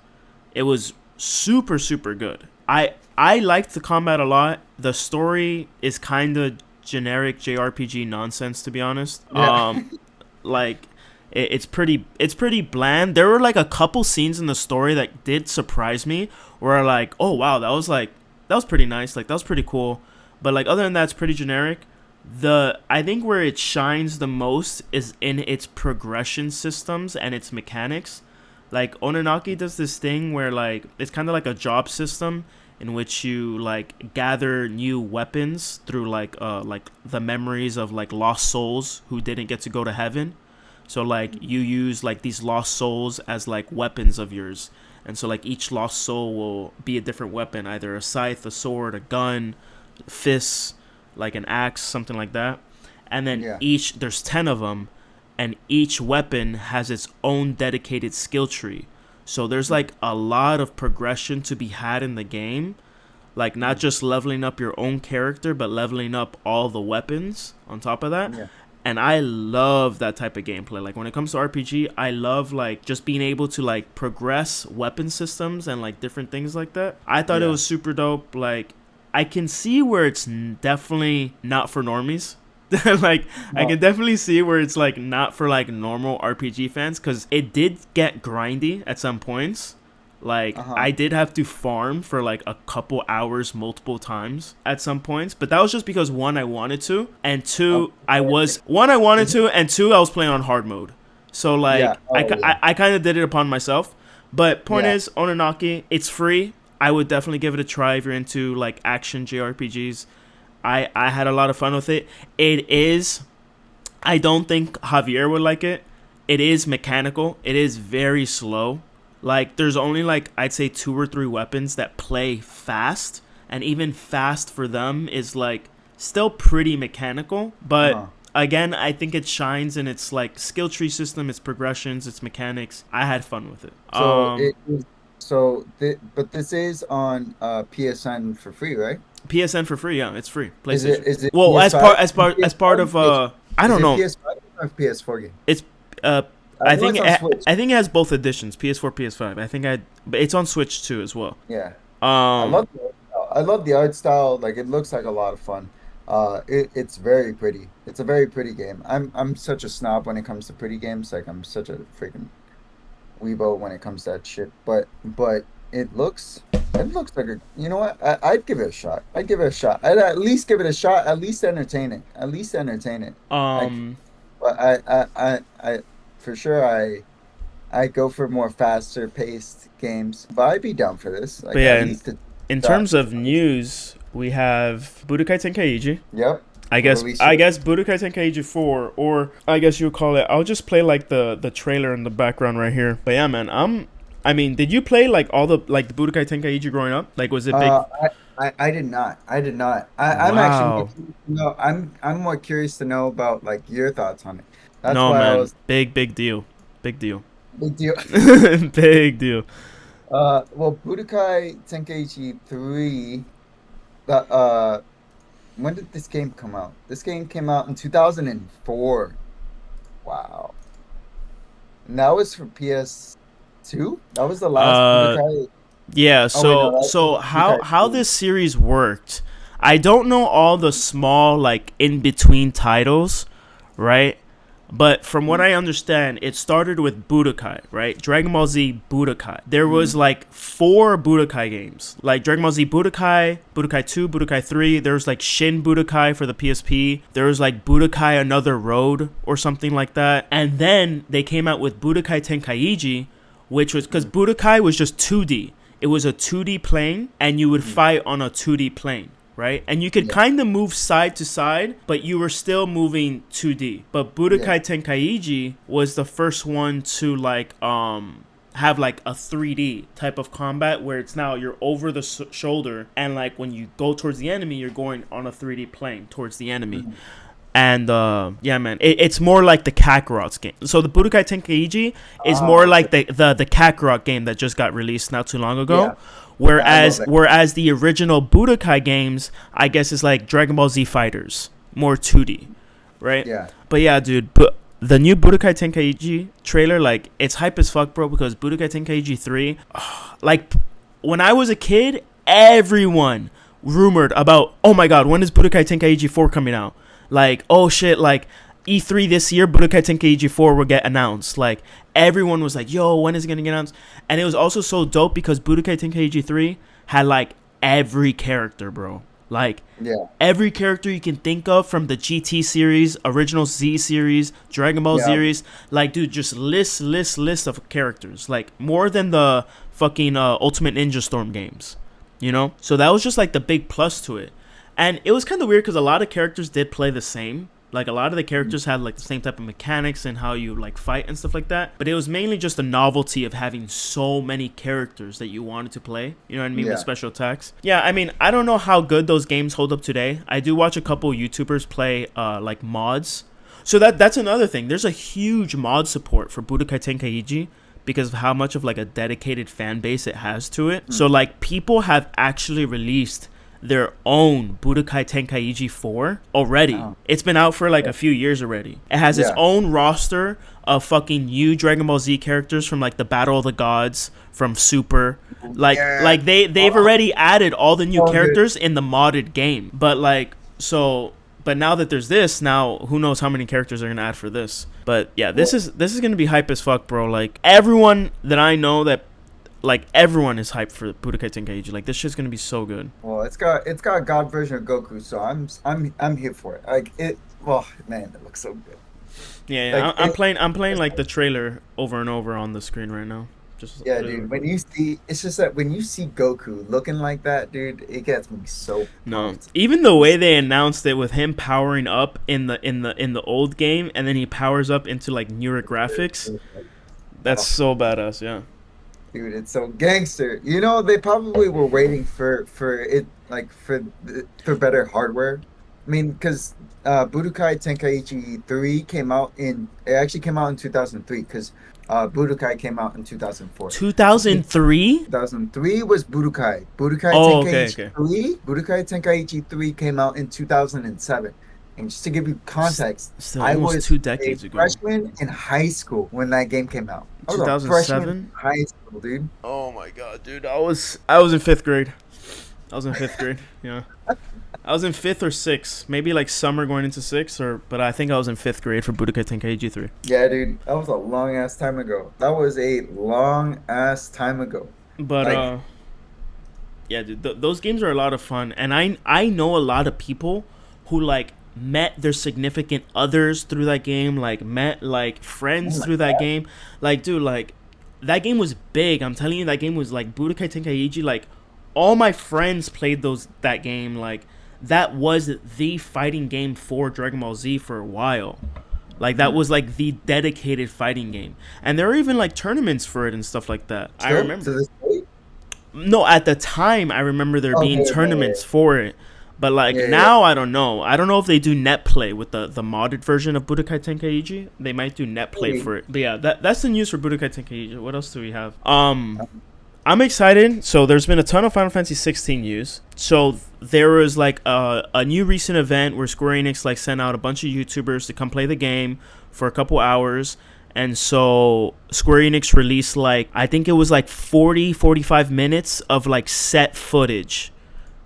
It was super, super good. I liked the combat a lot. The story is kind of generic JRPG nonsense, to be honest. Yeah. Like it's pretty bland. There were like a couple scenes in the story that did surprise me, where like, oh wow, that was pretty nice. Like that was pretty cool. But like other than that, it's pretty generic. I think where it shines the most is in its progression systems and its mechanics. Like Ononaki does this thing where like it's kind of like a job system in which you like gather new weapons through like the memories of like lost souls who didn't get to go to heaven. So like you use like these lost souls as like weapons of yours. And so like each lost soul will be a different weapon, either a scythe, a sword, a gun, fists, like an axe, something like that. And then there's 10 of them, and each weapon has its own dedicated skill tree. So there's like a lot of progression to be had in the game, like not just leveling up your own character, but leveling up all the weapons on top of that. And I love that type of gameplay. Like when it comes to RPG, I love like just being able to like progress weapon systems and like different things like that. I thought it was super dope. Like I can see where it's definitely not for normies. Like I can definitely see where it's like not for like normal RPG fans, because it did get grindy at some points. Like I did have to farm for like a couple hours multiple times at some points, but that was just because one, I wanted to, and two, I was playing on hard mode. So like I kind of did it upon myself. But point is, Ononaki, it's free. I would definitely give it a try if you're into like action JRPGs. I had a lot of fun with it. It is, I don't think Javier would like it. It is mechanical. It is very slow. Like there's only like I'd say 2 or 3 weapons that play fast, and even fast for them is like still pretty mechanical. But again, I think it shines in its like skill tree system, its progressions, its mechanics. I had fun with it. But this is on PSN for free, right? PSN for free, yeah, it's free. PlayStation. Is it well, PS5? as part of I don't know. PS5 or PS4 game? It's I think it has both editions, PS4, PS5. But it's on Switch too as well. Yeah. I love the art style. Like it looks like a lot of fun. It's very pretty. It's a very pretty game. I'm such a snob when it comes to pretty games. Like I'm such a freaking weebo when it comes to that shit. But it looks like you know what? I'd give it a shot. I'd at least give it a shot. At least entertain it. But I for sure I go for more faster paced games. But I'd be down for this. Like, but yeah, in terms of news, we have Budokai Tenkaichi. Yep. I guess Budokai Tenkaichi 4, or I guess you would call it. I'll just play like the trailer in the background right here. But yeah, man, I mean, did you play like all the Budokai Tenkaichi growing up? Like, was it big? I did not. I'm Wow. actually I'm more curious to know about like your thoughts on it. That's No, why I man, was big deal. big deal. Big deal. Well, Budokai Tenkaichi 3. When did this game come out? This game came out in 2004. Wow. And that was for PS2? That was the last Budokai. Yeah, Oh, wait, so no, that's how Budokai 3. this series worked, I don't know all the small like in between titles, right? But from what I understand, it started with Budokai, right? Dragon Ball Z Budokai. There was like 4 Budokai games, like Dragon Ball Z Budokai, Budokai 2, Budokai 3. There was like Shin Budokai for the PSP. There was like Budokai Another Road or something like that. And then they came out with Budokai Tenkaichi, which was because Budokai was just 2D. It was a 2D plane, and you would fight on a 2D plane, right? And you could kind of move side to side, but you were still moving 2D. But Budokai Tenkaichi was the first one to like have like a 3D type of combat, where it's now you're over the shoulder, and like when you go towards the enemy, you're going on a 3D plane towards the enemy. And yeah, man, it's more like the Kakarot's game. So the Budokai Tenkaichi is more like the Kakarot game that just got released not too long ago. Yeah. Whereas the original Budokai games, I guess, is like Dragon Ball Z Fighters, more 2D, right? Yeah. But yeah, dude, but the new Budokai Tenkaichi trailer, like, it's hype as fuck, bro, because Budokai Tenkaichi 3, like, when I was a kid, everyone rumored about, oh my god, when is Budokai Tenkaichi 4 coming out? Like, oh shit, like, E3 this year, Budokai Tenkaichi 4 will get announced. Like, everyone was like, yo, when is it going to get announced? And it was also so dope because Budokai Tenkaichi 3 had, like, every character, bro. Like, every character you can think of from the GT series, original Z series, Dragon Ball series. Like, dude, just list of characters. Like, more than the fucking Ultimate Ninja Storm games, you know? So that was just, like, the big plus to it. And it was kind of weird because a lot of characters did play the same. Like, a lot of the characters had, like, the same type of mechanics and how you, like, fight and stuff like that. But it was mainly just the novelty of having so many characters that you wanted to play. You know what I mean? With special attacks. Yeah, I mean, I don't know how good those games hold up today. I do watch a couple YouTubers play, like, mods. So that's another thing. There's a huge mod support for Budokai Tenkaichi because of how much of, like, a dedicated fan base it has to it. So, like, people have actually released their own Budokai Tenkaichi 4 already. It's been out for like a few years already. It has its own roster of fucking Dragon Ball Z characters from like the Battle of the Gods, from Super. Like they've already added all the new characters in the modded game. But now that there's this, now who knows how many characters are gonna add for this. But yeah, this is gonna be hype as fuck, bro. Like, everyone that I know that, like, everyone is hyped for Budokai Tenkaichi. Like, this shit's gonna be so good. Well, it's got a god version of Goku, so I'm here for it. Like, it. Well, man, it looks so good. Yeah, like, I'm playing like the trailer over and over on the screen right now. Dude. When you see Goku looking like that, dude, it gets me so pumped. Even the way they announced it with him powering up in the old game, and then he powers up into like newer graphics. That's so badass. Yeah. Dude, it's so gangster. You know, they probably were waiting for it, like, for better hardware. I mean, because Budokai Tenkaichi 3 actually came out in 2003, because Budokai came out in 2004. 2003? 2003 was Budokai. Budokai Tenkaichi 3 came out in 2007. And just to give you context, still almost I was 2 decades ago. Freshman in high school when that game came out. 2007? High school, dude. Oh my god, dude! I was in 5th grade. Yeah. I was in 5th or 6th, maybe like summer going into 6th, but I think I was in 5th grade for Budokai Tenkaichi 3. Yeah, dude, that was a long ass time ago. But yeah, dude, those games are a lot of fun, and I know a lot of people who like met their significant others through that game, like met like friends through that game. Like, dude, like that game was big. I'm telling you, that game was like Budokai Tenkaichi. Like, all my friends played that game. Like, that was the fighting game for Dragon Ball Z for a while. Like, that was like the dedicated fighting game, and there were even like tournaments for it and stuff like that. I remember. No, at the time, I remember there being tournaments for it. But like now, I don't know. I don't know if they do net play with the modded version of Budokai Tenkaichi. They might do net play for it. But yeah, that's the news for Budokai Tenkaichi. What else do we have? I'm excited. So there's been a ton of Final Fantasy 16 news. So there was like a new recent event where Square Enix like sent out a bunch of YouTubers to come play the game for a couple hours. And so Square Enix released like, I think it was like 45 minutes of like set footage.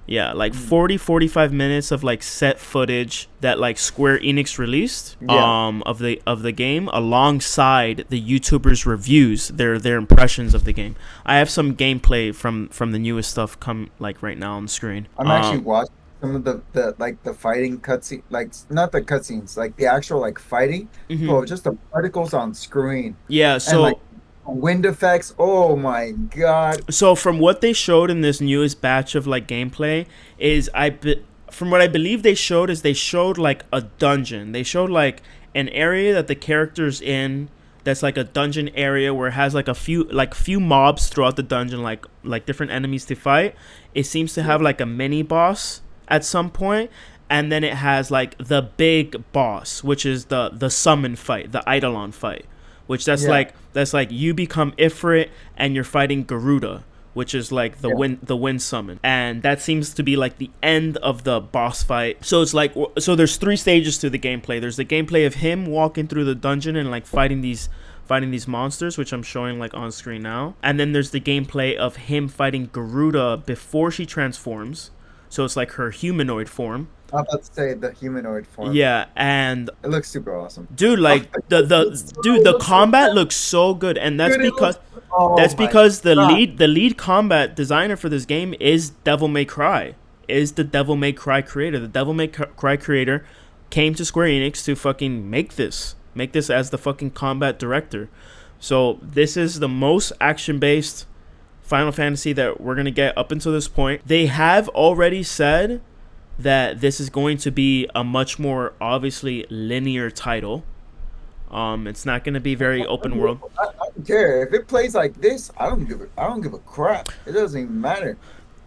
Yeah, like 45 minutes of like set footage that like Square Enix released of the game, alongside the YouTubers' reviews, their impressions of the game. I have some gameplay from the newest stuff come like right now on the screen. I'm actually watching some of the fighting cutscene, like not the cutscenes, like the actual like fighting, just the particles on screen. Yeah, so. And, like, wind effects, oh my god. So from what they showed in this newest batch of like gameplay is from what I believe they showed like a dungeon. They showed like an area that the character's in, that's like a dungeon area where it has like a few mobs throughout the dungeon, like different enemies to fight. It seems to have like a mini boss at some point, and then it has like the big boss, which is the summon fight, the Eidolon fight. Which that's like you become Ifrit and you're fighting Garuda, which is like the wind summon, and that seems to be like the end of the boss fight. So it's like, so there's 3 stages to the gameplay. There's the gameplay of him walking through the dungeon and like fighting these monsters, which I'm showing like on screen now, and then there's the gameplay of him fighting Garuda before she transforms, so it's like her humanoid form. I'm about to say the humanoid form. Yeah, and it looks super awesome, dude. Like the combat looks so good, and that's because the lead combat designer for this game is Devil May Cry. Is the Devil May Cry creator? The Devil May Cry creator came to Square Enix to fucking make this as the fucking combat director. So this is the most action-based Final Fantasy that we're gonna get up until this point. They have already said that this is going to be a much more obviously linear title. It's not going to be very open world. I don't care if it plays like this. I don't give a crap. It doesn't even matter.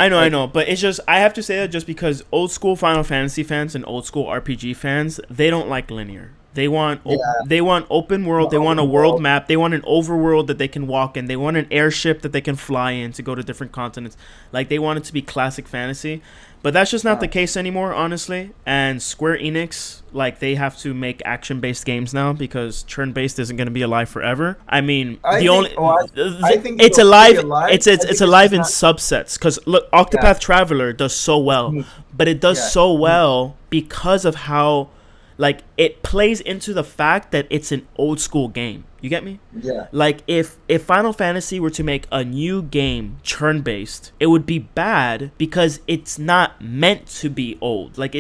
I know, but it's just, I have to say that just because old school Final Fantasy fans and old school RPG fans, they don't like linear. They want open world. They want a world map. They want an overworld that they can walk in. They want an airship that they can fly in to go to different continents. Like, they want it to be classic fantasy. But that's just not the case anymore, honestly. And Square Enix, like, they have to make action-based games now because turn-based isn't going to be alive forever. I mean, it's alive. It's alive in subsets. Because look, Octopath Traveler does so well, but it does so well because of how, like, it plays into the fact that it's an old school game. You get me? Yeah. Like, if Final Fantasy were to make a new game turn-based, it would be bad because it's not meant to be old. Like,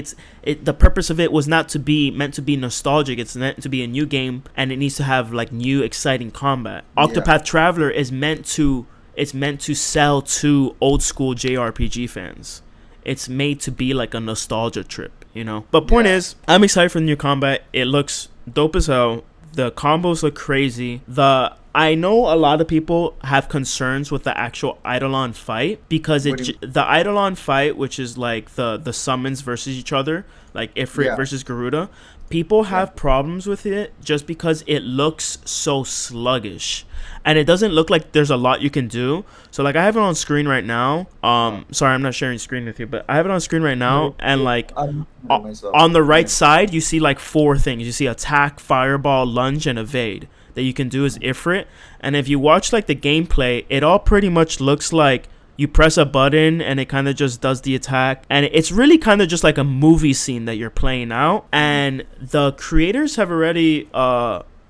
the purpose of it was not to be meant to be nostalgic. It's meant to be a new game, and it needs to have, like, new exciting combat. Octopath Traveler is meant to sell to old school JRPG fans. It's made to be like a nostalgia trip, you know? But point is, I'm excited for the new combat. It looks dope as hell. The combos look crazy. I know a lot of people have concerns with the actual Eidolon fight because the Eidolon fight, which is like the summons versus each other, like Ifrit versus Garuda, people have problems with it just because it looks so sluggish. And it doesn't look like there's a lot you can do. So, like, I have it on screen right now. Sorry, I'm not sharing screen with you, but I have it on screen right now. And, like, on the right side, you see, like, 4 things. You see attack, fireball, lunge, and evade that you can do as Ifrit. And if you watch, like, the gameplay, it all pretty much looks like you press a button and it kind of just does the attack. And it's really kind of just like a movie scene that you're playing out. And the creators have already...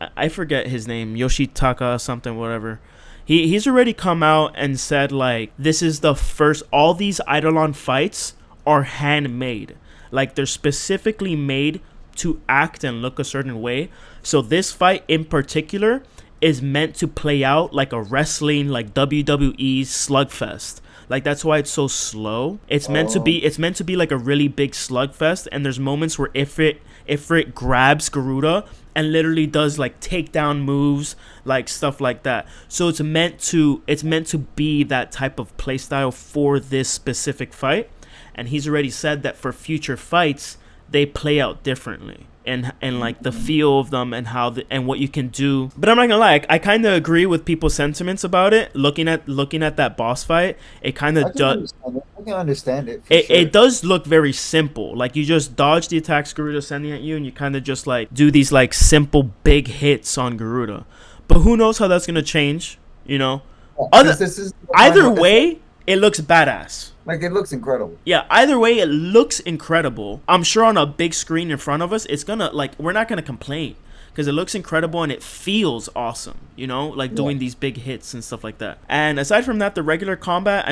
I forget his name, Yoshitaka something, whatever. He's already come out and said, like, this is the first, all these Eidolon fights are handmade. Like, they're specifically made to act and look a certain way. So this fight in particular is meant to play out like a wrestling, like WWE slugfest. Like, that's why it's so slow. It's meant to be like a really big slugfest, and there's moments where Ifrit grabs Garuda and literally does like takedown moves, like stuff like that. So it's meant to be that type of playstyle for this specific fight. And he's already said that for future fights they play out differently. And like the feel of them and how and what you can do. But I'm not gonna lie, I kind of agree with people's sentiments about it. Looking at that boss fight, it kind of does. I can understand it. It does look very simple. Like, you just dodge the attacks Garuda's sending at you, and you kind of just like do these like simple big hits on Garuda. But who knows how that's gonna change? You know. Either way, it looks badass. Like, it looks incredible. Yeah, either way, it looks incredible. I'm sure on a big screen in front of us, it's gonna, like, we're not gonna complain because it looks incredible and it feels awesome, you know, like doing these big hits and stuff like that. And aside from that, the regular combat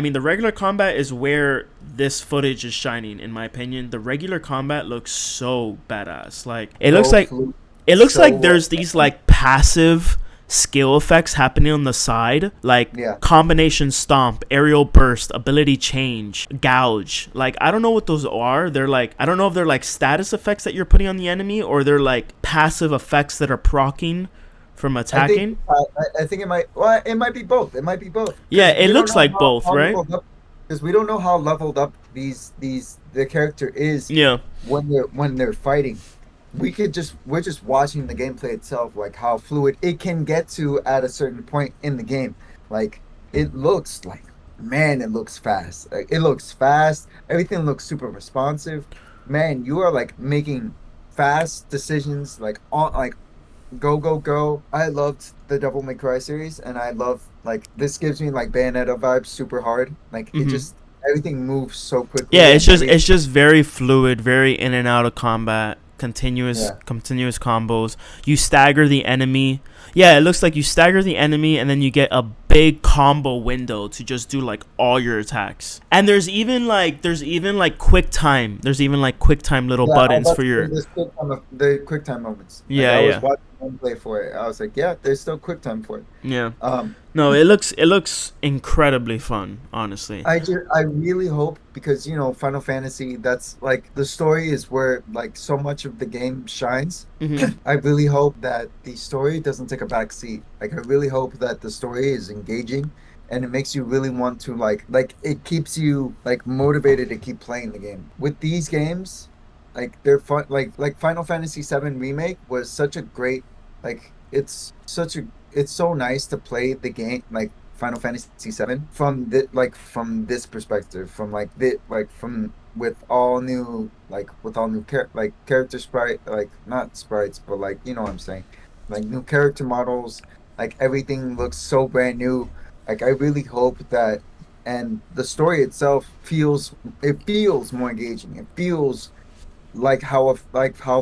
is where this footage is shining, in my opinion. The regular combat looks so badass. Like, it looks like there's these like passive skill effects happening on the side, like combination stomp, aerial burst, ability change, gouge. Like, I don't know what those are. They're like, I don't know if they're like status effects that you're putting on the enemy, or they're like passive effects that are proccing from attacking. I think it might be both. It might be both. Yeah, it looks like both, right? Because we don't know how leveled up the character is. Yeah. When they're fighting. We're just watching the gameplay itself, like how fluid it can get to at a certain point in the game. Like, it looks like man, it looks fast. Like, it looks fast. Everything looks super responsive. Man, you are like making fast decisions, like on like go go go. I loved the Devil May Cry series, and I love like this gives me like Bayonetta vibes super hard. Like it Hmm. just everything moves so Yeah, quickly and it's everything. just very fluid, very in and out of combat, Yeah. continuous combos. You stagger the enemy. Yeah, it looks like you stagger the enemy and then you get a big combo window to just do like all your attacks. And there's even like quick time. There's even like quick time little Yeah, I was buttons about for to say your. this the quick time moments. Like Yeah, I was yeah. watching one play for it. I was like, yeah, there's still quick time for it. Yeah. Um, No, it looks incredibly fun, honestly. I really hope because Final Fantasy, that's like the story is where like so much of the game shines. Mhm. I really hope that the story doesn't take a back seat. Like I really hope that the story is engaging and it makes you really want to like it keeps you like motivated to keep playing the game. With these games, like they're fun like Final Fantasy VII Remake was such a great like it's so nice to play the game like Final Fantasy VII from from this perspective, from like the like from with all new character sprite, like not sprites, but like what I'm saying, like new character models, like everything looks so brand new. Like I really hope that, and the story itself feels more engaging. It feels like how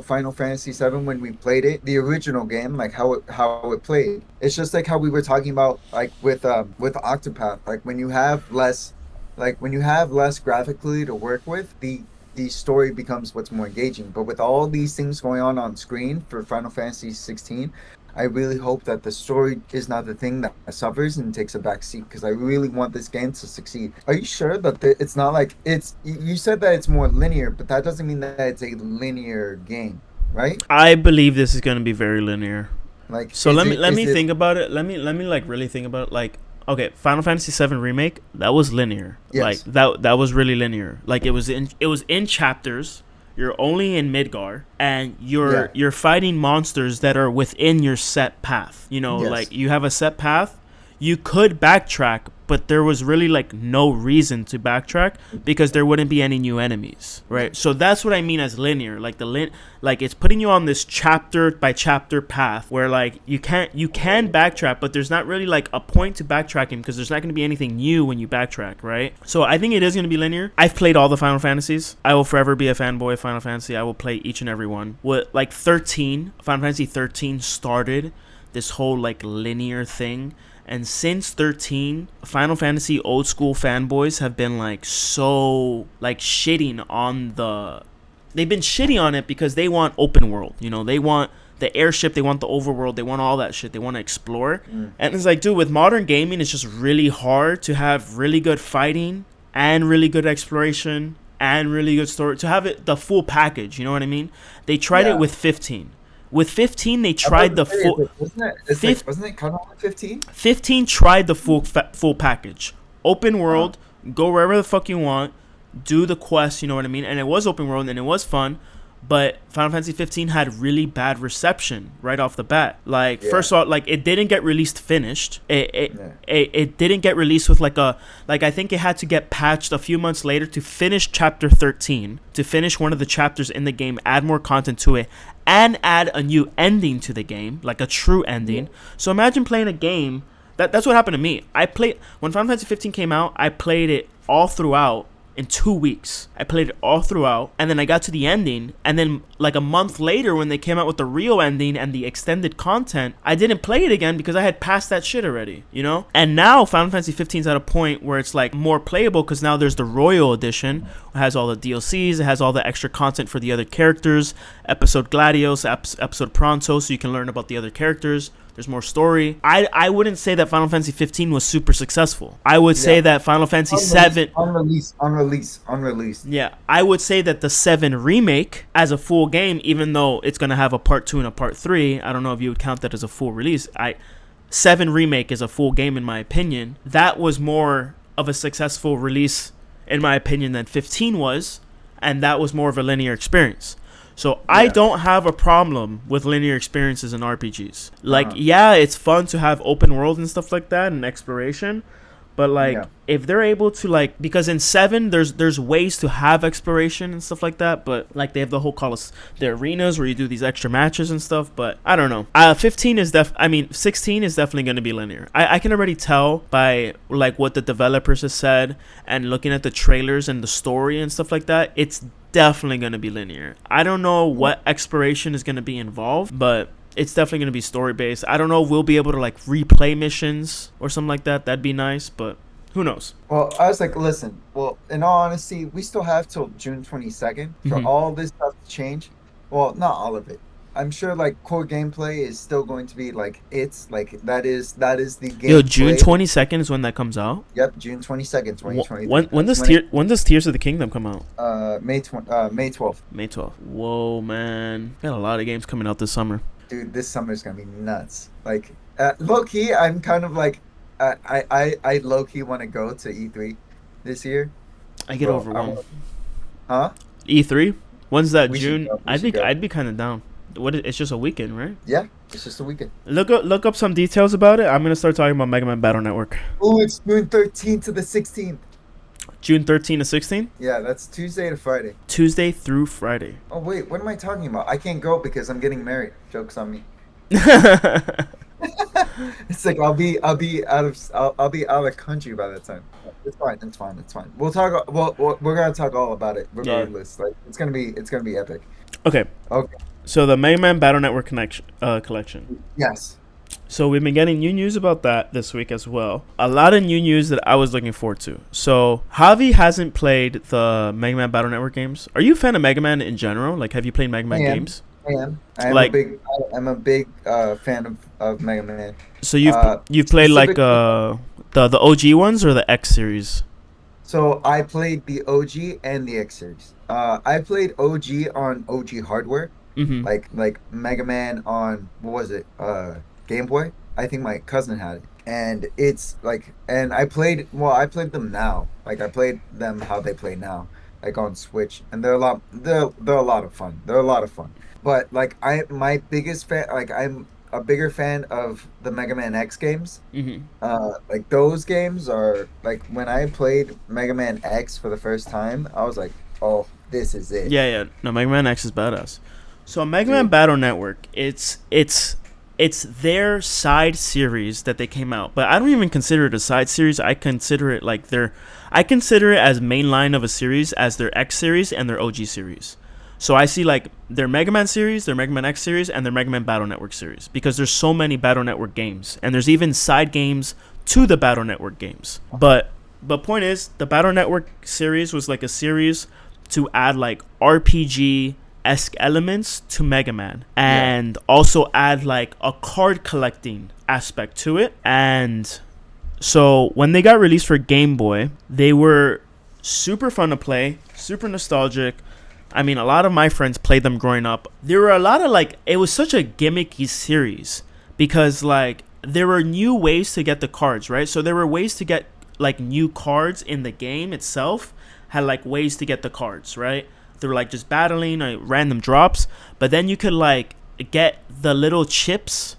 Final Fantasy VII when we played it, the original game, like how it played. It's just like how we were talking about like with Octopath. Like when you have less graphically to work with, the story becomes what's more engaging. But with all these things going on screen for Final Fantasy 16, I really hope that the story is not the thing that suffers and takes a back seat because I really want this game to succeed. Are you sure that it's not like you said that it's more linear, but that doesn't mean that it's a linear game, right? I believe this is going to be very linear. Like, So let is me it? think about it. Let me like really think about it. Like, okay, Final Fantasy VII remake, that was linear. Like Yes. that was really linear. Like it was in chapters. You're only in Midgar, and Yeah. you're fighting monsters that are within your set path. You know, like Yes. you have a set path. You could backtrack, but there was really like no reason to backtrack because there wouldn't be any new enemies, right? So that's what I mean as linear. Like like it's putting you on this chapter by chapter path where like you can backtrack, but there's not really like a point to backtracking because there's not going to be anything new when you backtrack, right? So I think it is going to be linear. I've played all the Final Fantasies. I will forever be a fanboy of Final Fantasy. I will play each and every one. What like 13, Final Fantasy 13 started this whole like linear thing. And since 13, Final Fantasy old school fanboys have been like so like shitting on the they've been shitty on it because they want open world. You know, they want the airship, they want the overworld, they want all that shit. They want to explore. Mm. And it's like, dude, with modern gaming, it's just really hard to have really good fighting and really good exploration and really good story to have it the full package. You know what I mean? They tried it Yeah. with 15. With 15, they I was tried about the to say, full. wasn't it kind of like 15? 15 tried the full package. Open Uh, world, go wherever the fuck you want, do the quest, you know what I mean? And it was open world and it was fun, but Final Fantasy 15 had really bad reception right off the bat. Like yeah. first of all, like it didn't get released finished. Yeah. It didn't get released with like a like I think it had to get patched a few months later to finish chapter 13, to finish one of the chapters in the game, add more content to it, and add a new ending to the game, like a true Yeah. ending. So imagine playing a game that's what happened to me. I played when Final Fantasy 15 came out. I played it all throughout in 2 weeks. I played it all throughout, and then I got to the ending, and then like a month later, when they came out with the real ending and the extended content, I didn't play it again because I had passed that shit already, you know. And now Final Fantasy 15 is at a point where it's like more playable because now there's the Royal Edition. It has all the DLCs. It has all the extra content for the other characters. Episode Gladios, episode Pronto, so you can learn about the other characters. There's more story. I wouldn't say that Final Fantasy 15 was super successful. I would say Yeah. that Final Fantasy 7. Unreleased. Yeah, I would say that the 7 remake as a full game, even though it's gonna have a part 2 and a part 3, I don't know if you would count that as a full release. 7 remake is a full game in my opinion. That was more of a successful release in my opinion than 15 was, and that was more of a linear experience. So I Yeah. don't have a problem with linear experiences in RPGs. Like, Uh-huh. yeah, it's fun to have open world and stuff like that and exploration, But like Yeah. if they're able to like, because in 7 there's ways to have exploration and stuff like that, but like they have the whole the arenas where you do these extra matches and stuff. But I don't know. 16 is 16 is definitely going to be linear. I can already tell by like what the developers have said and looking at the trailers and the story and stuff like that. It's definitely going to be linear. I don't know what exploration is going to be involved, but it's definitely going to be story based. I don't know if we'll be able to like replay missions or something like that. That'd be nice, but who knows? Well, I was like, listen, well, in all honesty, we still have till June 22nd for all this stuff to change. Well, not all of it. I'm sure like core gameplay is still going to be like that is the gameplay. Yo, June 22nd is when that comes out. Yep, June 22nd, 2020. When does Tears of the Kingdom come out? May 12th. May 12th. Whoa, man, got a lot of games coming out this summer. Dude, this summer is gonna be nuts. Like, low key, I'm kind of like, I low key want to go to E3 this year. I get overwhelmed. Huh? E3? When's that? We June? should go. I'd be kind of down. It's just a weekend, right? Yeah, it's just a weekend. Look up some details about it. I'm gonna start talking about Mega Man Battle Network. Oh, it's June 13th to the 16th. June 13 to 16? Yeah, that's Tuesday to Friday. Tuesday through Friday. Oh wait, what am I talking about? I can't go because I'm getting married. Joke's on me. It's like I'll be out of country by that time. It's fine. We'll talk. Well, we're gonna talk all about it regardless. Yeah. Like it's gonna be epic. Okay. So the Mega Man Battle Network collection. Yes. So we've been getting new news about that this week as well. A lot of new news that I was looking forward to. So Javi hasn't played the Mega Man Battle Network games. Are you a fan of Mega Man in general? Like, have you played Mega Man games? I am. I'm a big fan of Mega Man. So you've played like the OG ones or the X series? So I played the OG and the X series. I played OG on OG hardware. Mm-hmm. Like Mega Man on, what was it? Game Boy. I think my cousin had it, and it's like, and I played them now. Like I played them how they play now, like on Switch, and they're a lot of fun. They're a lot of fun. But like my biggest fan, like I'm a bigger fan of the Mega Man X games. Mm-hmm. Like those games are like, when I played Mega Man X for the first time, I was like, oh, this is it. Yeah. No, Mega Man X is badass. So Mega Man Battle Network, it's their side series that they came out, but I don't even consider it a side series. I consider it like I consider it as mainline of a series as their X series and their OG series. So I see like their Mega Man series, their Mega Man X series, and their Mega Man Battle Network series, because there's so many Battle Network games, and there's even side games to the Battle Network games. But point is, the Battle Network series was like a series to add like RPG-esque elements to Mega Man, and also add like a card collecting aspect to it. And so when they got released for Game Boy, they were super fun to play, super nostalgic. I mean, a lot of my friends played them growing up. There were a lot of like, it was such a gimmicky series because like there were new ways to get the cards, right? So there were ways to get like new cards in the game itself, had like ways to get the cards, right? They were like just battling random drops, but then you could like get the little chips.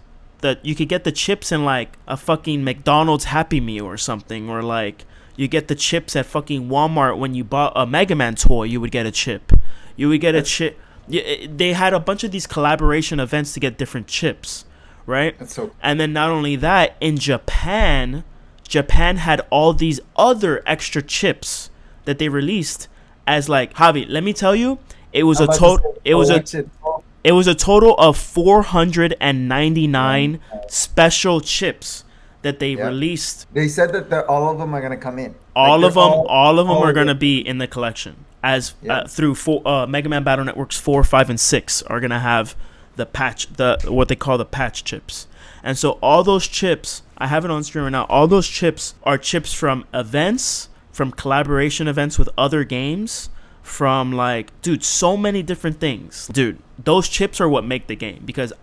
You could get the chips in like a fucking McDonald's Happy Meal or something, or like you get the chips at fucking Walmart when you bought a Mega Man toy. You would get a chip. You would get a chip. They had a bunch of these collaboration events to get different chips, right? And then not only that, in Japan had all these other extra chips that they released as like, Javi, let me tell you, it was a total of 499 special chips that they released. They said that all of them are gonna come in. All of them are gonna be in the collection as through Mega Man Battle Networks 4, 5, and 6 are gonna have what they call the patch chips. And so all those chips, I have it on screen right now. All those chips are chips from events, from collaboration events with other games, from like, dude, so many different things. Dude, those chips are what make the game, because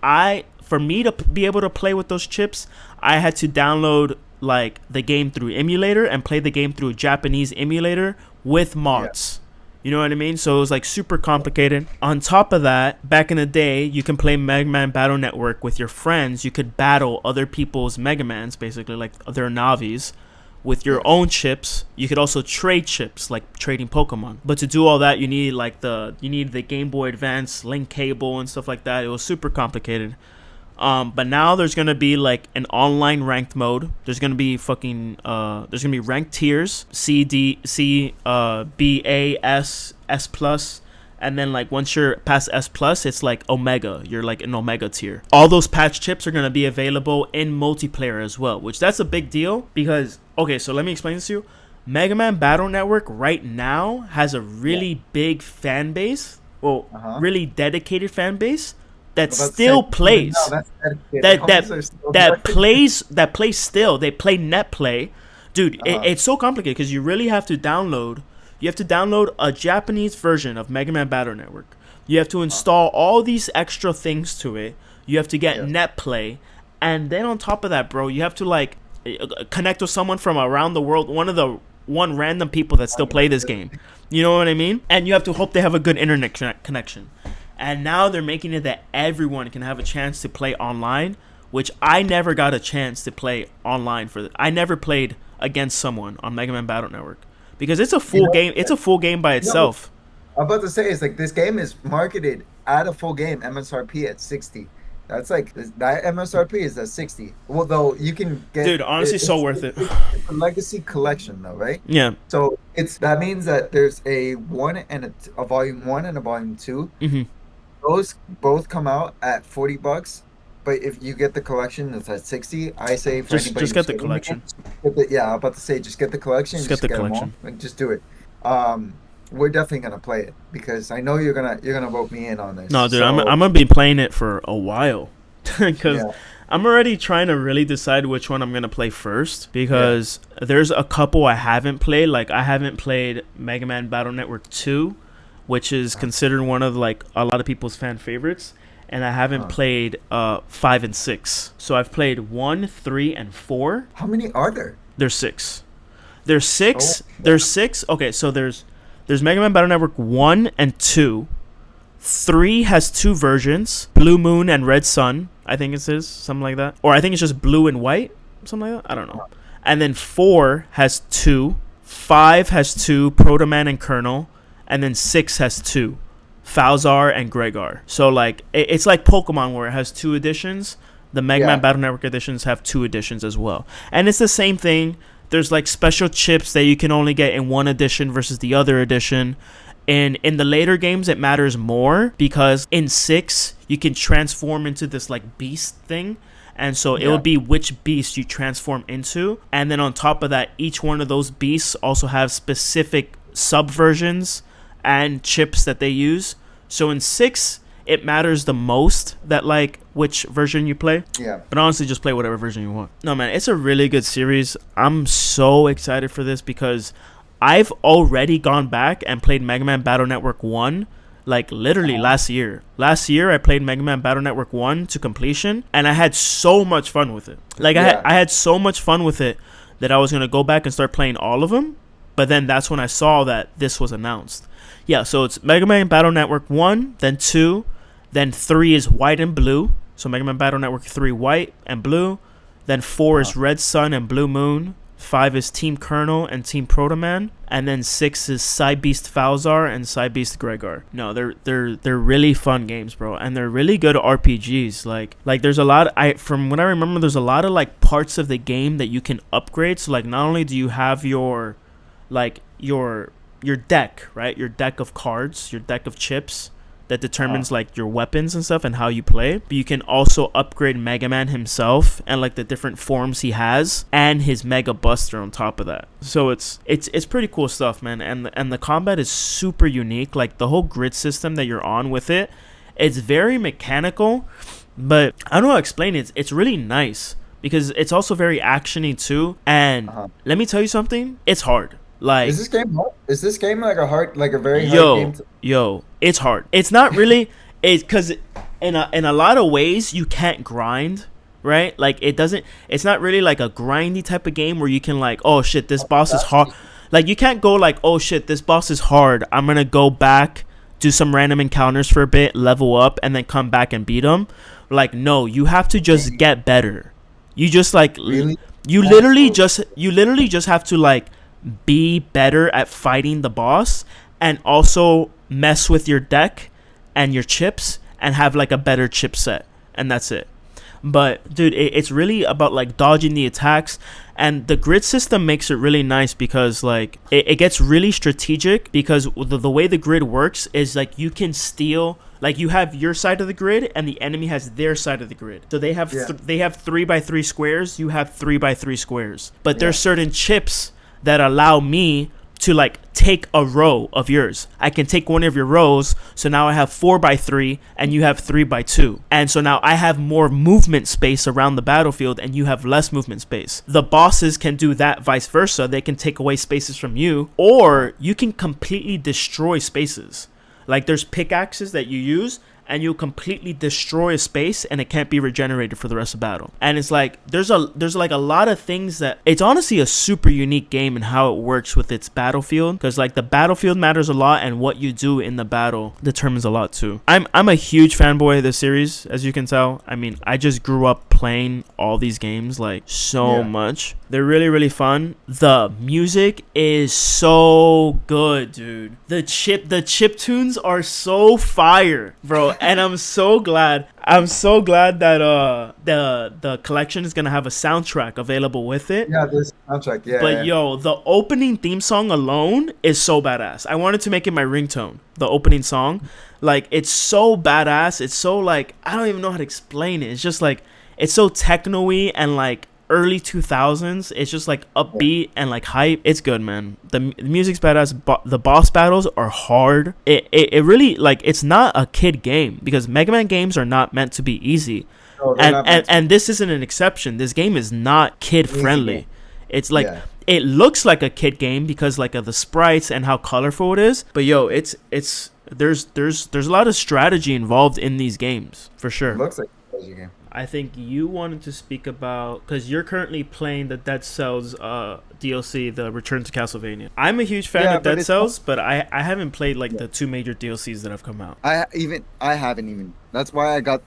for me to be able to play with those chips, I had to download like the game through emulator and play the game through a Japanese emulator with mods. You know what I mean? So it was like super complicated. On top of that, back in the day, you can play Mega Man Battle Network with your friends. You could battle other people's Mega Mans, basically like their Navis, with your own chips. You could also trade chips, like trading Pokemon. But to do all that, you need the Game Boy Advance link cable and stuff like that. It was super complicated. But now there's gonna be like an online ranked mode. There's gonna be ranked tiers: C, D, C, B, A, S, S plus. And then, like, once you're past S plus, it's like Omega. You're like an Omega tier. All those patch chips are gonna be available in multiplayer as well, which that's a big deal because, okay, so let me explain this to you. Mega Man Battle Network right now has a really big fan base, really dedicated fan base that still plays. That plays still. They play net play, dude. It's so complicated because you really have to download. You have to download a Japanese version of Mega Man Battle Network. You have to install all these extra things to it. You have to get net play. And then on top of that, bro, you have to like connect with someone from around the world. One random people that still play this game. You know what I mean? And you have to hope they have a good internet connection. And now they're making it that everyone can have a chance to play online, which I never got a chance to play online for. I never played against someone on Mega Man Battle Network. Because it's a full game. It's a full game by itself. I'm about to say, it's like this game is marketed at a full game MSRP at 60. That's like that MSRP is at 60. Well, though you can get. Dude, honestly, so worth it. It's a legacy collection, though, right? Yeah. So that means that there's a volume 1 and a volume 2. Mm-hmm. Those both come out at $40. But if you get the collection, it's at 60. I say for anybody just get the collection. I'm about to say just get the collection. Just get the collection. Like, just do it. We're definitely gonna play it because I know you're gonna vote me in on this. No, dude, so, I'm gonna be playing it for a while because I'm already trying to really decide which one I'm gonna play first because there's a couple I haven't played. Like I haven't played Mega Man Battle Network 2, which is considered one of like a lot of people's fan favorites. And I haven't played 5 and 6. So I've played 1, 3, and 4. How many are there? There's 6. There's 6. There's 6. Okay, so there's Mega Man Battle Network 1 and 2. 3 has 2 versions, Blue Moon and Red Sun. I think it is something like that, or I think it's just Blue and White, something like that. I don't know. And then 4 has 2. 5 has 2, Proto Man and Colonel, and then 6 has 2. Falzar and Gregar. So like it's like Pokemon where it has 2 editions. The Mega Man Battle Network editions have 2 editions as well. And it's the same thing. There's like special chips that you can only get in one edition versus the other edition. And in the later games it matters more because in 6 you can transform into this like beast thing. And so it would be which beast you transform into. And then on top of that, each one of those beasts also have specific subversions and chips that they use. So in 6 it matters the most that like which version you play. But honestly, just play whatever version you want. No man, it's a really good series. I'm so excited for this because I've already gone back and played Mega Man Battle Network 1 like literally last year. Last year I played Mega Man Battle Network 1 to completion and I had so much fun with it. Like I had so much fun with it that I was going to go back and start playing all of them. But then that's when I saw that this was announced. Yeah, so it's Mega Man Battle Network 1, then 2, then 3 is White and Blue. So Mega Man Battle Network 3, White and Blue. Then 4 is Red Sun and Blue Moon. 5 is Team Colonel and Team Proto Man. And then 6 is Psy Beast Falzar and Psy Beast Gregar. No, they're really fun games, bro. And they're really good RPGs. Like there's a lot, from what I remember, there's a lot of like parts of the game that you can upgrade. So like not only do you have your deck, right? Your deck of cards, your deck of chips that determines like your weapons and stuff and how you play. But you can also upgrade Mega Man himself and like the different forms he has and his Mega Buster on top of that. So it's pretty cool stuff, man. And the combat is super unique. Like the whole grid system that you're on with it, it's very mechanical, but I don't know how to explain it. It's really nice because it's also very actiony too. And let me tell you something, it's hard. Like, is this game hard? Is this game like a very hard game? It's hard. It's not really, because in a lot of ways you can't grind, right? Like it's not really like a grindy type of game where you can like, oh shit, this boss is hard. Like you can't go like, oh shit, this boss is hard. I'm gonna go back, do some random encounters for a bit, level up, and then come back and beat him. Like no, you have to just get better. You just like really? You literally just have to like be better at fighting the boss, and also mess with your deck and your chips and have like a better chip set, and that's it. But dude, it's really about like dodging the attacks, and the grid system makes it really nice because like it gets really strategic, because the way the grid works is like you can steal, like you have your side of the grid and the enemy has their side of the grid. So they have they have 3x3 squares, you have 3x3 squares. But there's certain chips that allow me to like take a row of yours. I can take one of your rows, so now I have 4x3 and you have 3x2. And so now I have more movement space around the battlefield and you have less movement space. The bosses can do that vice versa. They can take away spaces from you, or you can completely destroy spaces. Like there's pickaxes that you use and you'll completely destroy a space and it can't be regenerated for the rest of battle. And it's like there's like a lot of things that, it's honestly a super unique game in how it works with its battlefield, because like the battlefield matters a lot and what you do in the battle determines a lot too. I'm a huge fanboy of this series, as you can tell. I mean, I just grew up playing all these games like so much. They're really, really fun. The music is so good, dude. The chip tunes are so fire, bro. And I'm so glad that the collection is gonna have a soundtrack available with it. Yeah, there's a soundtrack. Yeah. But yo, the opening theme song alone is so badass. I wanted to make it my ringtone. The opening song, like it's so badass. It's so like, I don't even know how to explain it. It's just like, it's so techno-y and like early 2000s. It's just like upbeat and like hype. It's good, man. The music's badass. The boss battles are hard. It really, like, it's not a kid game, because Mega Man games are not meant to be easy. No, and this isn't an exception. This game is not kid friendly. It's like it looks like a kid game because like of the sprites and how colorful it is. But yo, there's a lot of strategy involved in these games for sure. It looks like a strategy game. I think you wanted to speak about, because you're currently playing the Dead Cells DLC, the Return to Castlevania. I'm a huge fan of Dead Cells, but I haven't played like the two major DLCs that have come out. I haven't even. That's why I got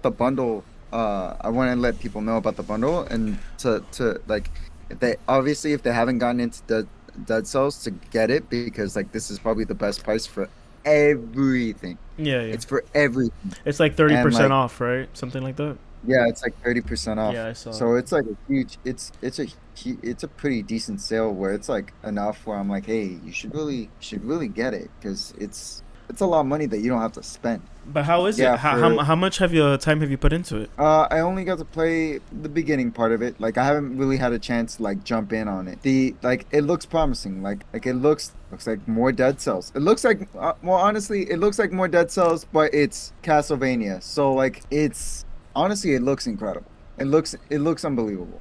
the bundle. I want to let people know about the bundle, and to like, if they haven't gotten into Dead Cells, to get it, because like this is probably the best price for everything. Yeah. It's for everything. It's like 30% off, right? Something like that. Yeah, it's like 30% off. Yeah, I saw. So it's like a huge. It's a pretty decent sale where it's like enough where I'm like, hey, you should really get it, because it's a lot of money that you don't have to spend. But how is it? How much time have you put into it? I only got to play the beginning part of it. Like I haven't really had a chance to like jump in on it. It looks promising. Like it looks like more Dead Cells. It looks like honestly, it looks like more Dead Cells, but it's Castlevania. So like honestly, it looks incredible. It looks unbelievable.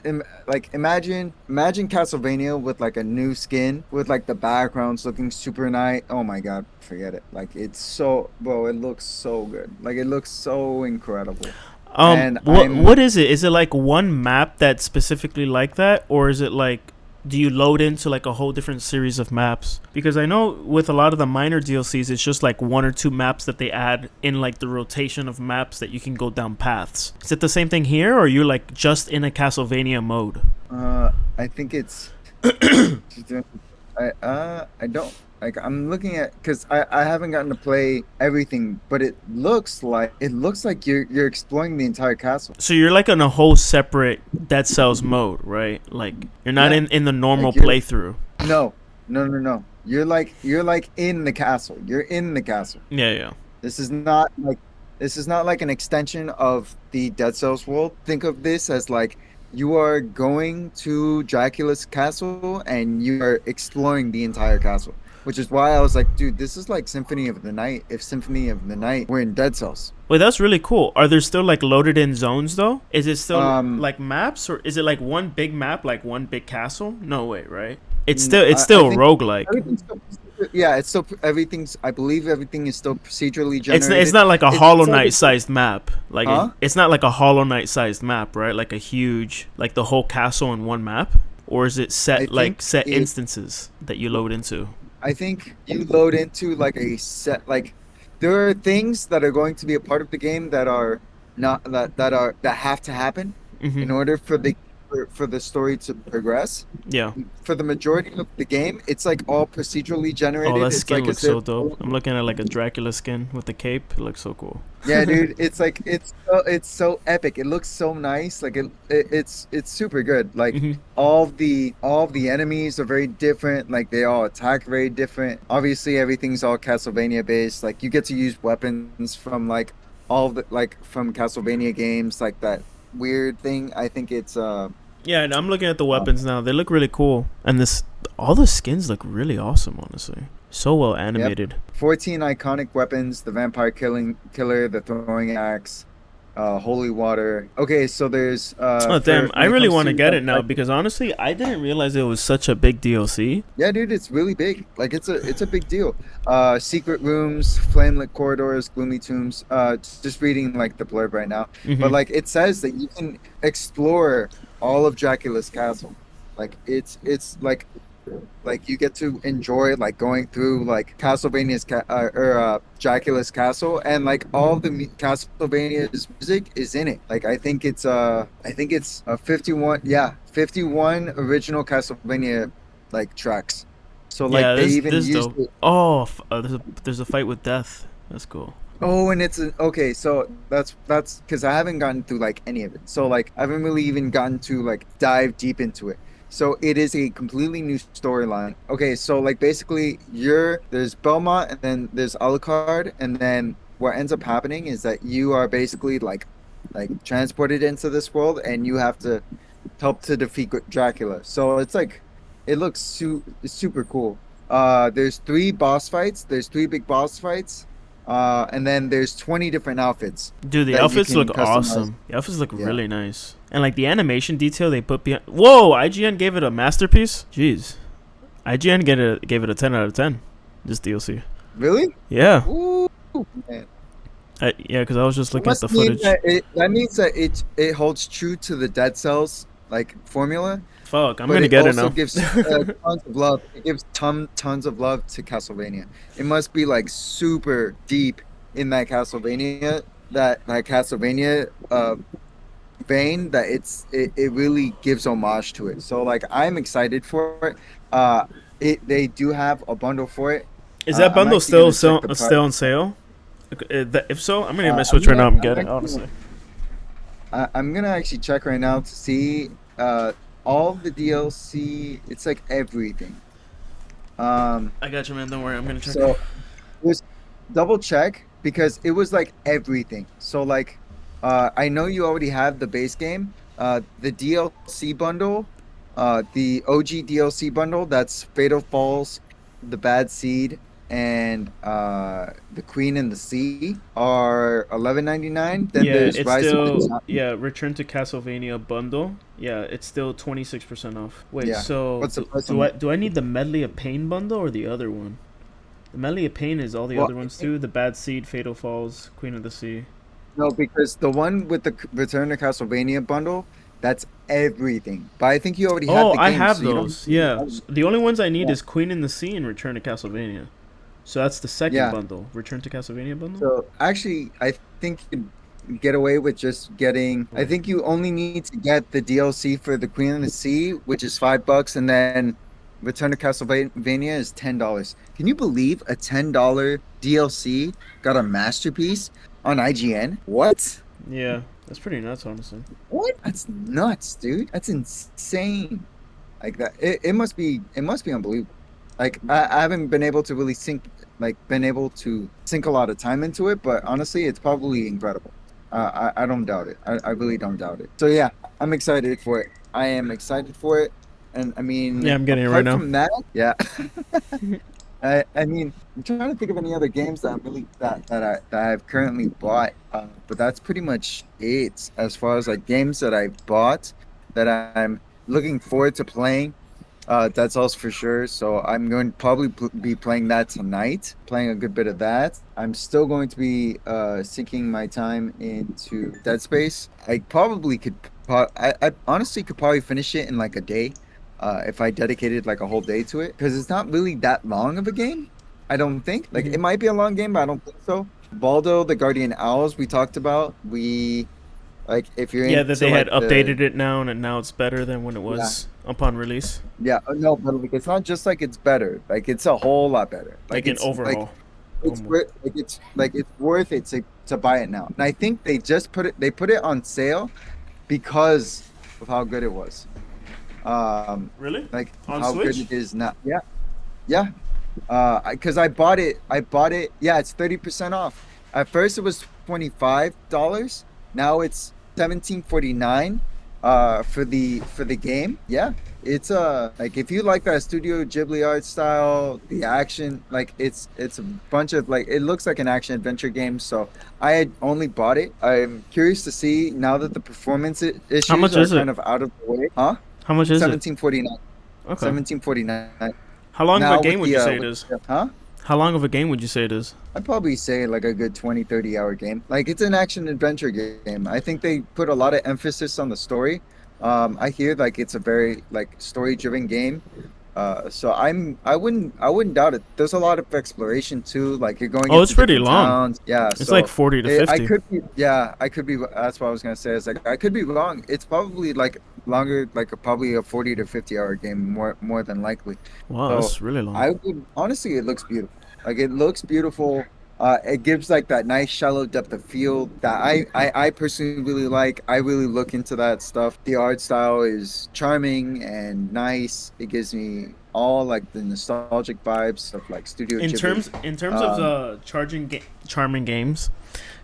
Imagine Castlevania with like a new skin, with like the backgrounds looking super nice. Oh my god, forget it. Like it looks so good. Like it looks so incredible. What is it? Is it like one map that's specifically like that, or is it like, do you load into like a whole different series of maps? Because I know with a lot of the minor DLCs, it's just like one or two maps that they add in like the rotation of maps that you can go down paths. Is it the same thing here, or are you like just in a Castlevania mode? I think it's I don't, like, I'm looking at, because I haven't gotten to play everything, but it looks like you're exploring the entire castle. So you're like on a whole separate Dead Cells mode, right? Like you're not in the normal playthrough. No. You're like in the castle. You're in the castle. Yeah. This is not like an extension of the Dead Cells world. Think of this as like you are going to Dracula's castle and you are exploring the entire castle. Which is why I was like, dude, this is like Symphony of the Night. If Symphony of the Night were in Dead Cells. Wait, that's really cool. Are there still like loaded in zones though? Is it still like maps, or is it like one big map, like one big castle? No way, right? It's still roguelike. Yeah, it's still I believe everything is still procedurally generated. It's not like a Hollow Knight sized map. Like it's not like a Hollow Knight sized map, right? Like a huge, like the whole castle in one map, or is it set instances that you load into? I think you load into like a set, like there are things that are going to be a part of the game that are not that have to happen in order for the for the story to progress. Yeah. For the majority of the game, it's like all procedurally Oh, generated. that It's skin like looks as if so dope. I'm looking at like a Dracula skin with the cape. It looks so cool. yeah, dude, it's so epic. It looks so nice. Like it's super good. Like Hmm. all of the enemies are very different. Like they all attack very different. Obviously, everything's all Castlevania based. Like you get to use weapons from like all of the like from Castlevania games. Like that weird thing. I think it's Yeah, and I'm looking at the uh weapons now. They look really cool, and all the skins look really awesome. Honestly, so well yep. animated. 14 iconic weapons: the vampire killer, the throwing axe, holy water. Okay, so there's Oh for damn! I when it really comes want to to get it now because honestly, I didn't realize it was such a big DLC. yeah, dude, it's really big. Like it's a big deal. Secret rooms, flame-lit corridors, gloomy tombs. Just reading like the blurb right now, but Hmm. like it says that you can explore all of Dracula's castle. Like it's like you get to enjoy like going through like Dracula's castle, and like all the Castlevania's music is in it. Like I think it's a 51, yeah, 51 original Castlevania like tracks. So like Yeah, they this even this used dope. it. Oh, there's a fight with death. That's cool. Oh, and okay, so that's because I haven't gotten through like any of it. So like I haven't really even gotten to like dive deep into it. So it is a completely new storyline. Okay, so like basically there's Belmont and then there's Alucard, and then what ends up happening is that you are basically like transported into this world, and you have to help to defeat Dracula. So it's like it looks super cool. There's three boss fights. There's three big boss fights. And then there's 20 different outfits Dude, the that you outfits can look customize. awesome. The outfits look Yeah. really nice, and like the animation detail they put behind. Whoa! IGN gave it a masterpiece. Jeez, IGN gave it a 10 out of 10. This DLC. Really? Yeah, Ooh, man. yeah, because I was just That looking at the must mean footage. that means that it holds true to the Dead Cells like formula, Fuck, I'm but gonna it get it also now. gives tons of love. It gives tons of love to Castlevania. It must be like super deep in that Castlevania vein that it really gives homage to it. So like I'm excited for it. They do have a bundle for it. Is that I'm bundle actually still gonna check the price. still on sale? If so, I'm gonna switch right now. I'm getting it, honestly. I'm gonna actually check right now to see all the DLC. It's like everything. Um, I got you, man. Don't worry. I'm gonna check it. so just double check because it was like everything. So like, I know you already have the base game, the DLC bundle, the OG DLC bundle. That's Fatal Falls, the Bad Seed, and the Queen and the Sea are 11.99. Then Yeah, there's it's Rise of still the Return to Castlevania bundle. Yeah, it's still 26% off. Wait, yeah. so What's the price on do I that? need the Medley of Pain bundle or the other one? The Medley of Pain is all the Well, other ones too. The Bad Seed, Fatal Falls, Queen of the Sea. no, because the one with the Return to Castlevania bundle, that's everything. But I think you already have Oh, the I game, have so you don't. those. Yeah, the only ones I need Yeah. is Queen in the Sea and Return to Castlevania. So that's the second Yeah. bundle. Return to Castlevania bundle. So actually, I think you can get away with just getting. I Wait. think you only need to get the DLC for the Queen of the Sea, which is $5, and then Return to Castlevania is $10. Can you believe a $10 DLC got a masterpiece on IGN? What? Yeah, that's pretty nuts, honestly. What? That's nuts, dude. That's insane. Like that, it must be unbelievable. Like I haven't been able to really been able to sink a lot of time into it, but honestly, it's probably incredible. I don't doubt it. I really don't doubt it. So yeah, I'm excited for it. I am excited for it, and I Yeah, mean, I'm getting it right apart now. from that, yeah. I mean, I'm trying to think of any other games that I'm really that I've currently bought, but that's pretty much it as far as like games that I bought that I'm looking forward to playing. That's also for sure. So I'm going to probably be playing that tonight, playing a good bit of that. I'm still going to be sinking my time into Dead Space. I probably could. I honestly could probably finish it in like a day, if I dedicated like a whole day to it, because it's not really that long of a game. I don't think. Like Hmm. it might be a long game, but I don't think so. Baldo, the Guardian Owls, we talked about. We Like if you're Yeah, that into they had like updated it now, and now it's better than when it yeah, was upon release. yeah, no, but like it's not just like it's better. Like it's a whole lot better. Like an overhaul. Almost. It's worth it to buy it now. And I think they put it on sale because of how good it was. Really? Like On how good Switch? it is now. Yeah, yeah. Because I bought it. Yeah, it's 30% off. At first it was $25. Now it's 17.49. For the game. Yeah, it's like if you like that Studio Ghibli art style, the action, like it's a bunch of like it looks like an action adventure game. So I had only bought it. I'm curious to see now that the performance How issues much are is it? kind of out of the way. Huh? How much is it? 17.49. Okay. 17.49. How long of a Now game with would you say it with is? huh? How long of a game would you say it is? I'd probably say like a good 20, 30 hour game. Like it's an action adventure game. I think they put a lot of emphasis on the story. I hear like it's a very like story driven game. So I wouldn't doubt it. There's a lot of exploration too. Like you're going Oh, it's into pretty different long. towns. Yeah, It's like so 40 to I 50. could be yeah, I could be that's what I was gonna say. It's like I could be wrong. It's probably like longer, like probably a 40 to 50 hour game more than likely. Wow, So that's really long. I would honestly, it looks beautiful. Like it looks beautiful. It gives like that nice shallow depth of field that I personally really like. I really look into that stuff. The art style is charming and nice. It gives me all like the nostalgic vibes of like Studio Ghibli. In terms of Um, the charming games,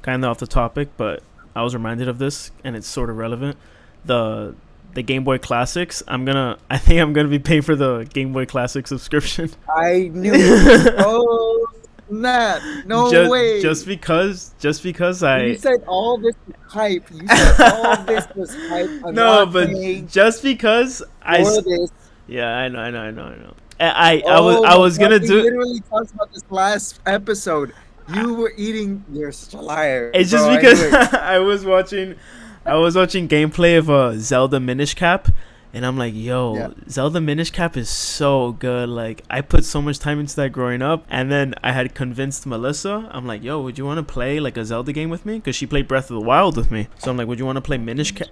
kind of off the topic, but I was reminded of this, and it's sort of relevant. The the Game Boy Classics. I think I'm gonna be paying for the Game Boy Classic subscription. I knew it. Oh, snap. No way. Just because You I said all this was hype. You said all this was hype. I'm no, not but paying just because for this. yeah, I know. Oh I my was God, gonna we do. literally talked about this last episode. You were eating. You're such a liar, It's bro. just I because knew it. I was watching gameplay of Zelda Minish Cap, and I'm like, Yeah, yo, Zelda Minish Cap is so good. Like I put so much time into that growing up, and then I had convinced Melissa. I'm like, yo, would you want to play like a Zelda game with me? Because she played Breath of the Wild with me. So I'm like, would you want to play Minish Cap?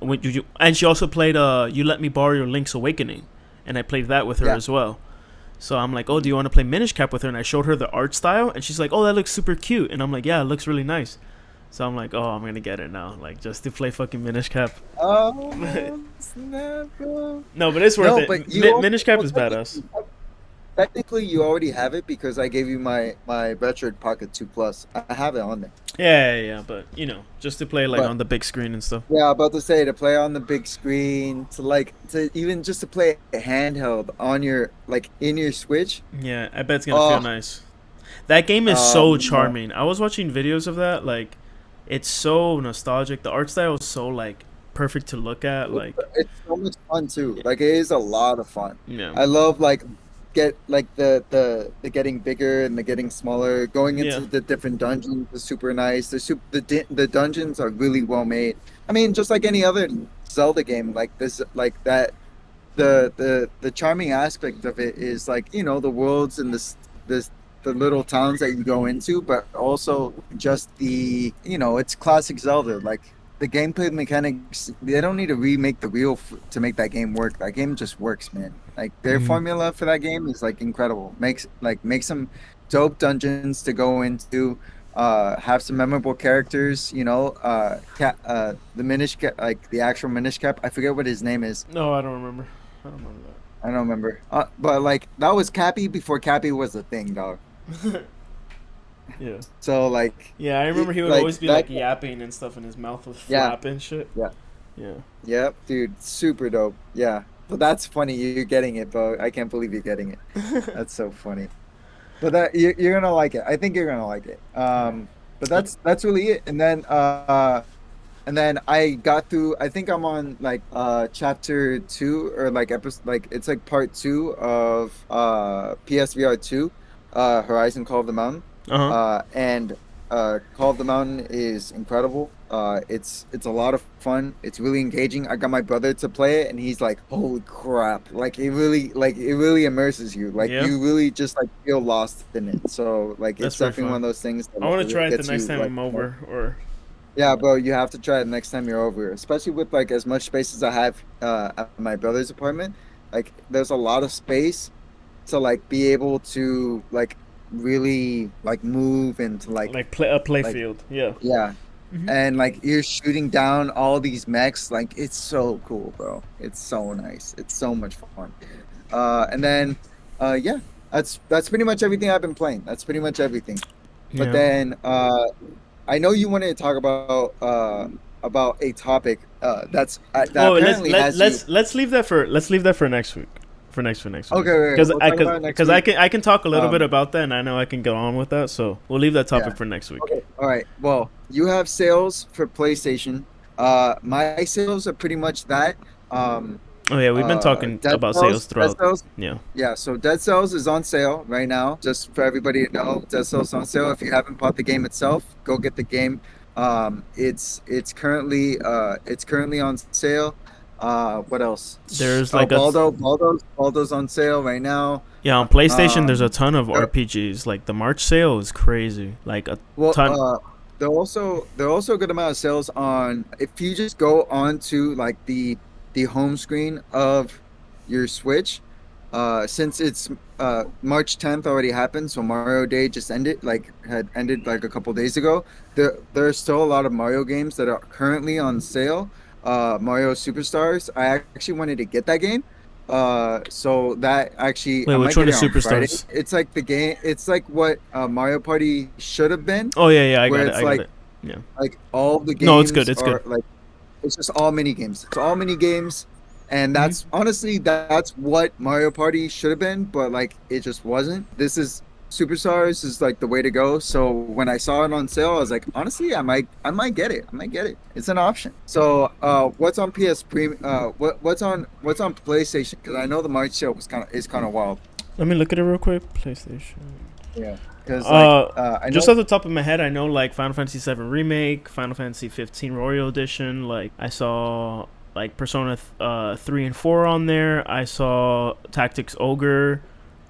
Would you? And she also played You Let Me Borrow Your Link's Awakening, and I played that with her yeah. as well. So I'm like, oh, do you want to play Minish Cap with her? And I showed her the art style, and she's like, oh, that looks super cute. And I'm like, yeah, it looks really nice. So I'm like, oh, I'm gonna get it now, like just to play fucking Minish Cap. Oh, snap, bro. No, but it's worth No, it. but you also, Minish Cap well, is badass. technically you already have it because I gave you my Metroid Pocket 2 Plus. I have it on there. Yeah. But just to play like But on the big screen and stuff. yeah, about to say to play on the big screen, to even just to play handheld on your like in your Switch. Yeah, I bet it's gonna feel Oh, nice. That game is so no. charming. I was watching videos of that. Like, it's so nostalgic. The art style is so like perfect to look at. Like, It's so much fun too. Like it is a lot of fun. yeah, I love like get like the getting bigger and the getting smaller. Going into yeah. the different dungeons is super nice. The dungeons are really well made. I mean, just like any other Zelda game, like this, like that. The charming aspect of it is like the worlds and this the little towns that you go into, but also just it's classic Zelda. Like the gameplay mechanics, they don't need to remake the wheel to make that game work. That game just works, man. Like their Mm. formula for that game is like incredible. Makes some dope dungeons to go into. Have some memorable characters. The Minish Cap, like the actual Minish Cap. I forget what his name is. No, I don't remember. I don't remember I don't remember. But like that was Cappy before Cappy was a thing, dog. that. Yeah. So like, Yeah, I remember he would like always be that. like yapping and stuff, and his mouth would Yeah, flap and shit. yeah, Yeah. yep, dude, super dope. Yeah, but that's funny. You're getting it, bro. I can't believe you're getting it. That's so funny. But you're gonna like it. I think you're gonna like it. But that's really it. And then I got through. I think I'm on like chapter 2 or like episode like it's like part 2 of PSVR 2, Horizon Call of the Mountain. Uh huh. And Call of the Mountain is incredible. It's a lot of fun. It's really engaging. I got my brother to play it, and he's like, "Holy crap!" It really immerses you. Like Yeah. you really just like feel lost in it. So like That's it's pretty definitely one fun. of those things that I want to try it the gets next you time like I'm over, or Yeah, bro, you have to try it next time you're over here, especially with like as much space as I have at my brother's apartment. Like, there's a lot of space to like be able to like really like move and to Like play a play like field. Yeah. yeah, and like you're shooting down all these mechs. Like, it's so cool, bro. It's so nice. It's so much fun. And then yeah, that's pretty much everything I've been playing. That's pretty much everything. But Yeah. then I know you wanted to talk about a topic that Oh, apparently has you. let's leave that for next week. For next week. Okay, wait, wait, we'll talk about it next Because week. I can talk a little bit Um, about that, and I know I can go on with that. So we'll leave that topic yeah. for next week. Okay. All right. Well, you have sales for PlayStation. My sales are pretty much that. Um, Oh yeah, we've been talking about sales Dead throughout. Cells. Yeah. Yeah, so Dead Cells is on sale right now, just for everybody to know. Dead Cells is on sale. If you haven't bought the game itself, go get the game. It's currently on sale. What else? There's Oh, like a Baldo's on sale right now. Yeah, on PlayStation there's a Um, ton of there- RPGs. Like the March sale is crazy. Like a well, ton. there are also a good amount of sales on if you just go on to like the home screen of your Switch. Since it's March 10th already happened, so Mario Day just had ended like a couple days ago. There's still a lot of Mario games that are currently on sale. Mario Superstars. I actually wanted to get that game. So that actually Wait, I might which one get it is on Friday. Superstars? It's like the game. It's like what Mario Party should have been, Oh yeah, yeah, I where got it. it's I got it. Yeah. like all the No, it's good. games It's good. are like it's just all mini games. It's all mini games, and Hmm. that's honestly that's what Mario Party should have been, but like it just wasn't. This is Superstars is like the way to go. So when I saw it on sale, I was like, honestly, I might get it. I might get it. It's an option. So what's on PS Pre? What's on PlayStation? Because I know the March sale is kind of wild. Let me look at it real quick. PlayStation. Yeah. Because like I Just know. off the top of my head, I know like Final Fantasy VII Remake, Final Fantasy 15 Royal Edition. Like I saw like Persona 3 and 4 on there. I saw Tactics Ogre,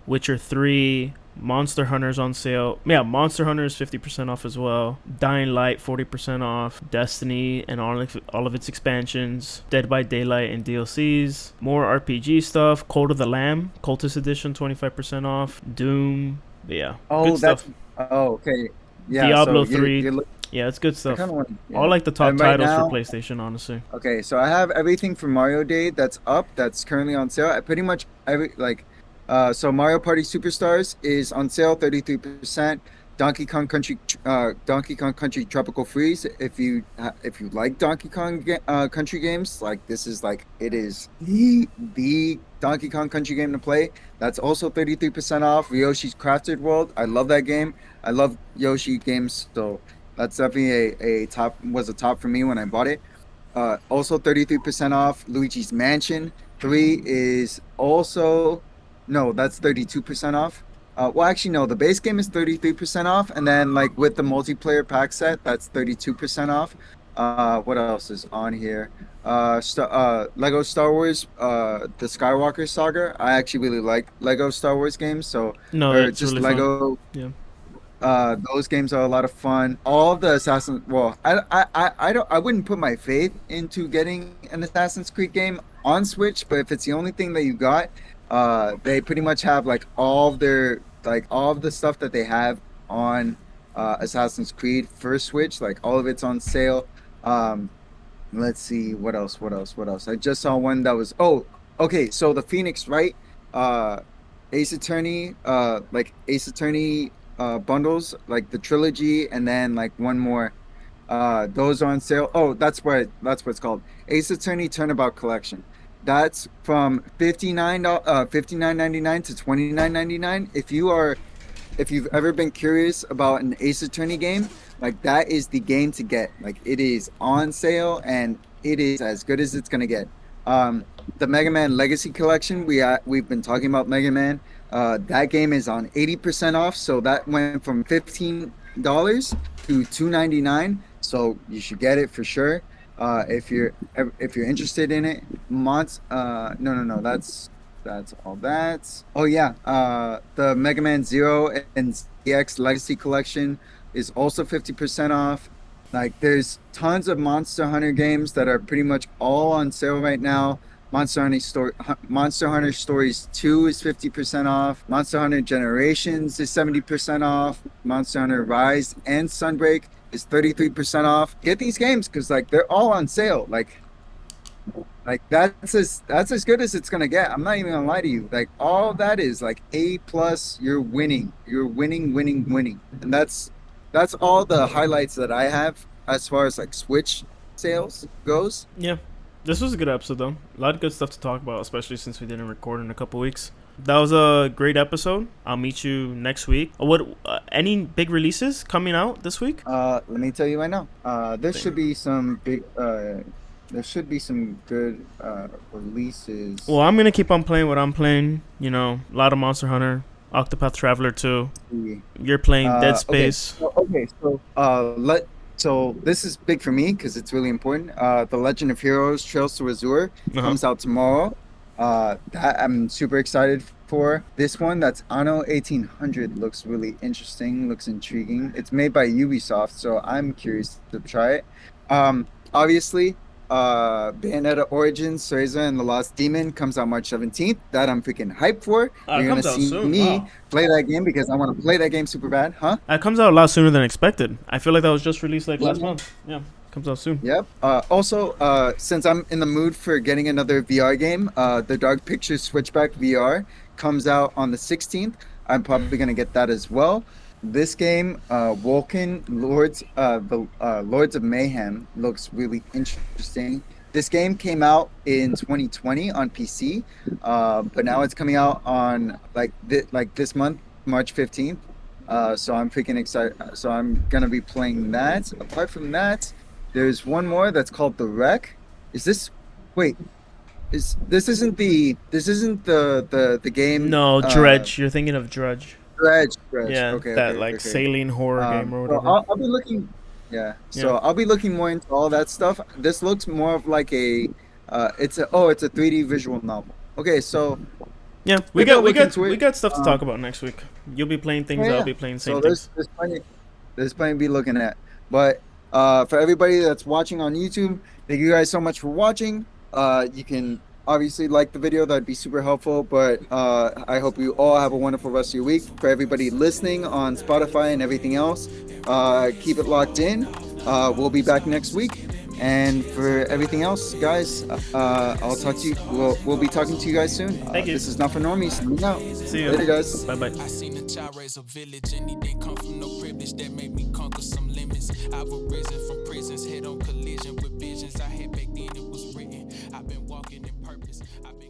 Witcher 3, Monster Hunter's on sale. Yeah, Monster Hunter is 50% off as well. Dying Light 40% off. Destiny and all of its expansions. Dead by Daylight and DLCs. More RPG stuff. Cult of the Lamb, Cultist Edition 25% off. Doom. But yeah, good Oh, that's stuff. okay. Yeah. So Diablo 3. you're Yeah, it's good I stuff. kind of want. All Yeah. like the top And right titles for now. PlayStation, honestly. Okay, so I have everything from Mario Day that's up, that's currently on sale. I pretty much every like so Mario Party Superstars is on sale 33%. Donkey Kong Country Tropical Freeze. If you like Country games, like this is like it is the Donkey Kong Country game to play. That's also 33% off. Yoshi's Crafted World. I love that game. I love Yoshi games, so that's definitely a top for me when I bought it. Also 33% off. Luigi's Mansion 3 is also no, that's 32% off. Well, actually, no, the base game is 33% off, and then like with the multiplayer pack set, that's 32% off. What else is on here? Lego Star Wars, the Skywalker Saga. I actually really like Lego Star Wars games, so No, or it's just really fun. Lego Yeah. those games are a lot of fun. All of the Assassin, well, I don't, I wouldn't put my faith into getting an Assassin's Creed game on Switch, but if it's the only thing that you got, they pretty much have like all of the stuff that they have on Assassin's Creed for Switch, like all of it's on sale. Um, let's see what else. I just saw one that was okay. So the Phoenix, right? Uh, Ace Attorney bundles, like the trilogy, and then like one more. Those are on sale. Oh, that's what it's called. Ace Attorney Turnabout Collection. That's from 59.99 to 29.99. If you've ever been curious about an Ace Attorney game, like that is the game to get. Like it is on sale and it is as good as it's gonna get. Um, the Mega Man Legacy Collection, we've been talking about Mega Man. That game is on 80% off, so that went from $15 to $2.99. So you should get it for sure. If you're interested in it. No, that's all that. Oh yeah, the Mega Man Zero and ZX Legacy Collection is also 50% off. Like there's tons of Monster Hunter games that are pretty much all on sale right now. Monster Hunter Stories 2 is 50% off. Monster Hunter Generations is 70% off. Monster Hunter Rise and Sunbreak is 33% off. Get these games because like they're all on sale. Like that's as good as it's gonna get. I'm not even gonna lie to you. Like all that is like A plus. You're winning. You're winning, winning, winning, and that's all the highlights that I have as far as like Switch sales goes. Yeah, this was a good episode though. A lot of good stuff to talk about, especially since we didn't record in a couple weeks. That was a great episode. I'll meet you next week. What? Any big releases coming out this week? Let me tell you right now. There should be some big. There should be some good releases. Well, I'm gonna keep on playing what I'm playing. You know, a lot of Monster Hunter, Octopath Traveler 2. You're playing Dead Space. So this is big for me because it's really important. The Legend of Heroes Trails to Azure comes out tomorrow. That I'm super excited for. This one that's Anno 1800 looks really interesting, looks intriguing. It's made by Ubisoft, so I'm curious to try it. Obviously, Bayonetta Origins, Cereza and the Lost Demon comes out March 17th. That I'm freaking hyped for. You're gonna see me play that game because I want to play that game super bad, huh? It comes out a lot sooner than expected. I feel like that was just released like last month. Yeah, comes out soon. Yep. Also, since I'm in the mood for getting another VR game, the Dark Pictures Switchback VR comes out on the 16th. I'm probably gonna get that as well. This game, Vulcan Lords, the Lords of Mayhem, looks really interesting. This game came out in 2020 on PC, but now it's coming out on like this month, March 15th. So I'm freaking excited. So I'm gonna be playing that. Apart from that, there's one more that's called The Wreck. Is this? Wait, this isn't the game? No, Dredge. You're thinking of Dredge. Dredge. Yeah, okay, that okay, like okay. sailing horror game or whatever. So I'll be looking. Yeah. So I'll be looking more into all that stuff. This looks more of like it's a 3D visual novel. Okay, so yeah, we got stuff to talk about next week. You'll be playing things. I'll be playing same things. There's plenty to be looking at. But for everybody that's watching on YouTube, thank you guys so much for watching. You can obviously like the video, that'd be super helpful, but I hope you all have a wonderful rest of your week. For everybody listening on Spotify and everything else, keep it locked in. We'll be back next week, and for everything else, guys, I'll talk to you. We'll be talking to you guys soon. Thank you. This is Not For Normies. Signing out. See you Later, guys. Bye bye. I seen a child raise a village, and he didn't come from no privilege that made me conquer some limits. I've arisen from prisons, head on collision with visions I had back then. It was written. I've been walking in purpose. I've been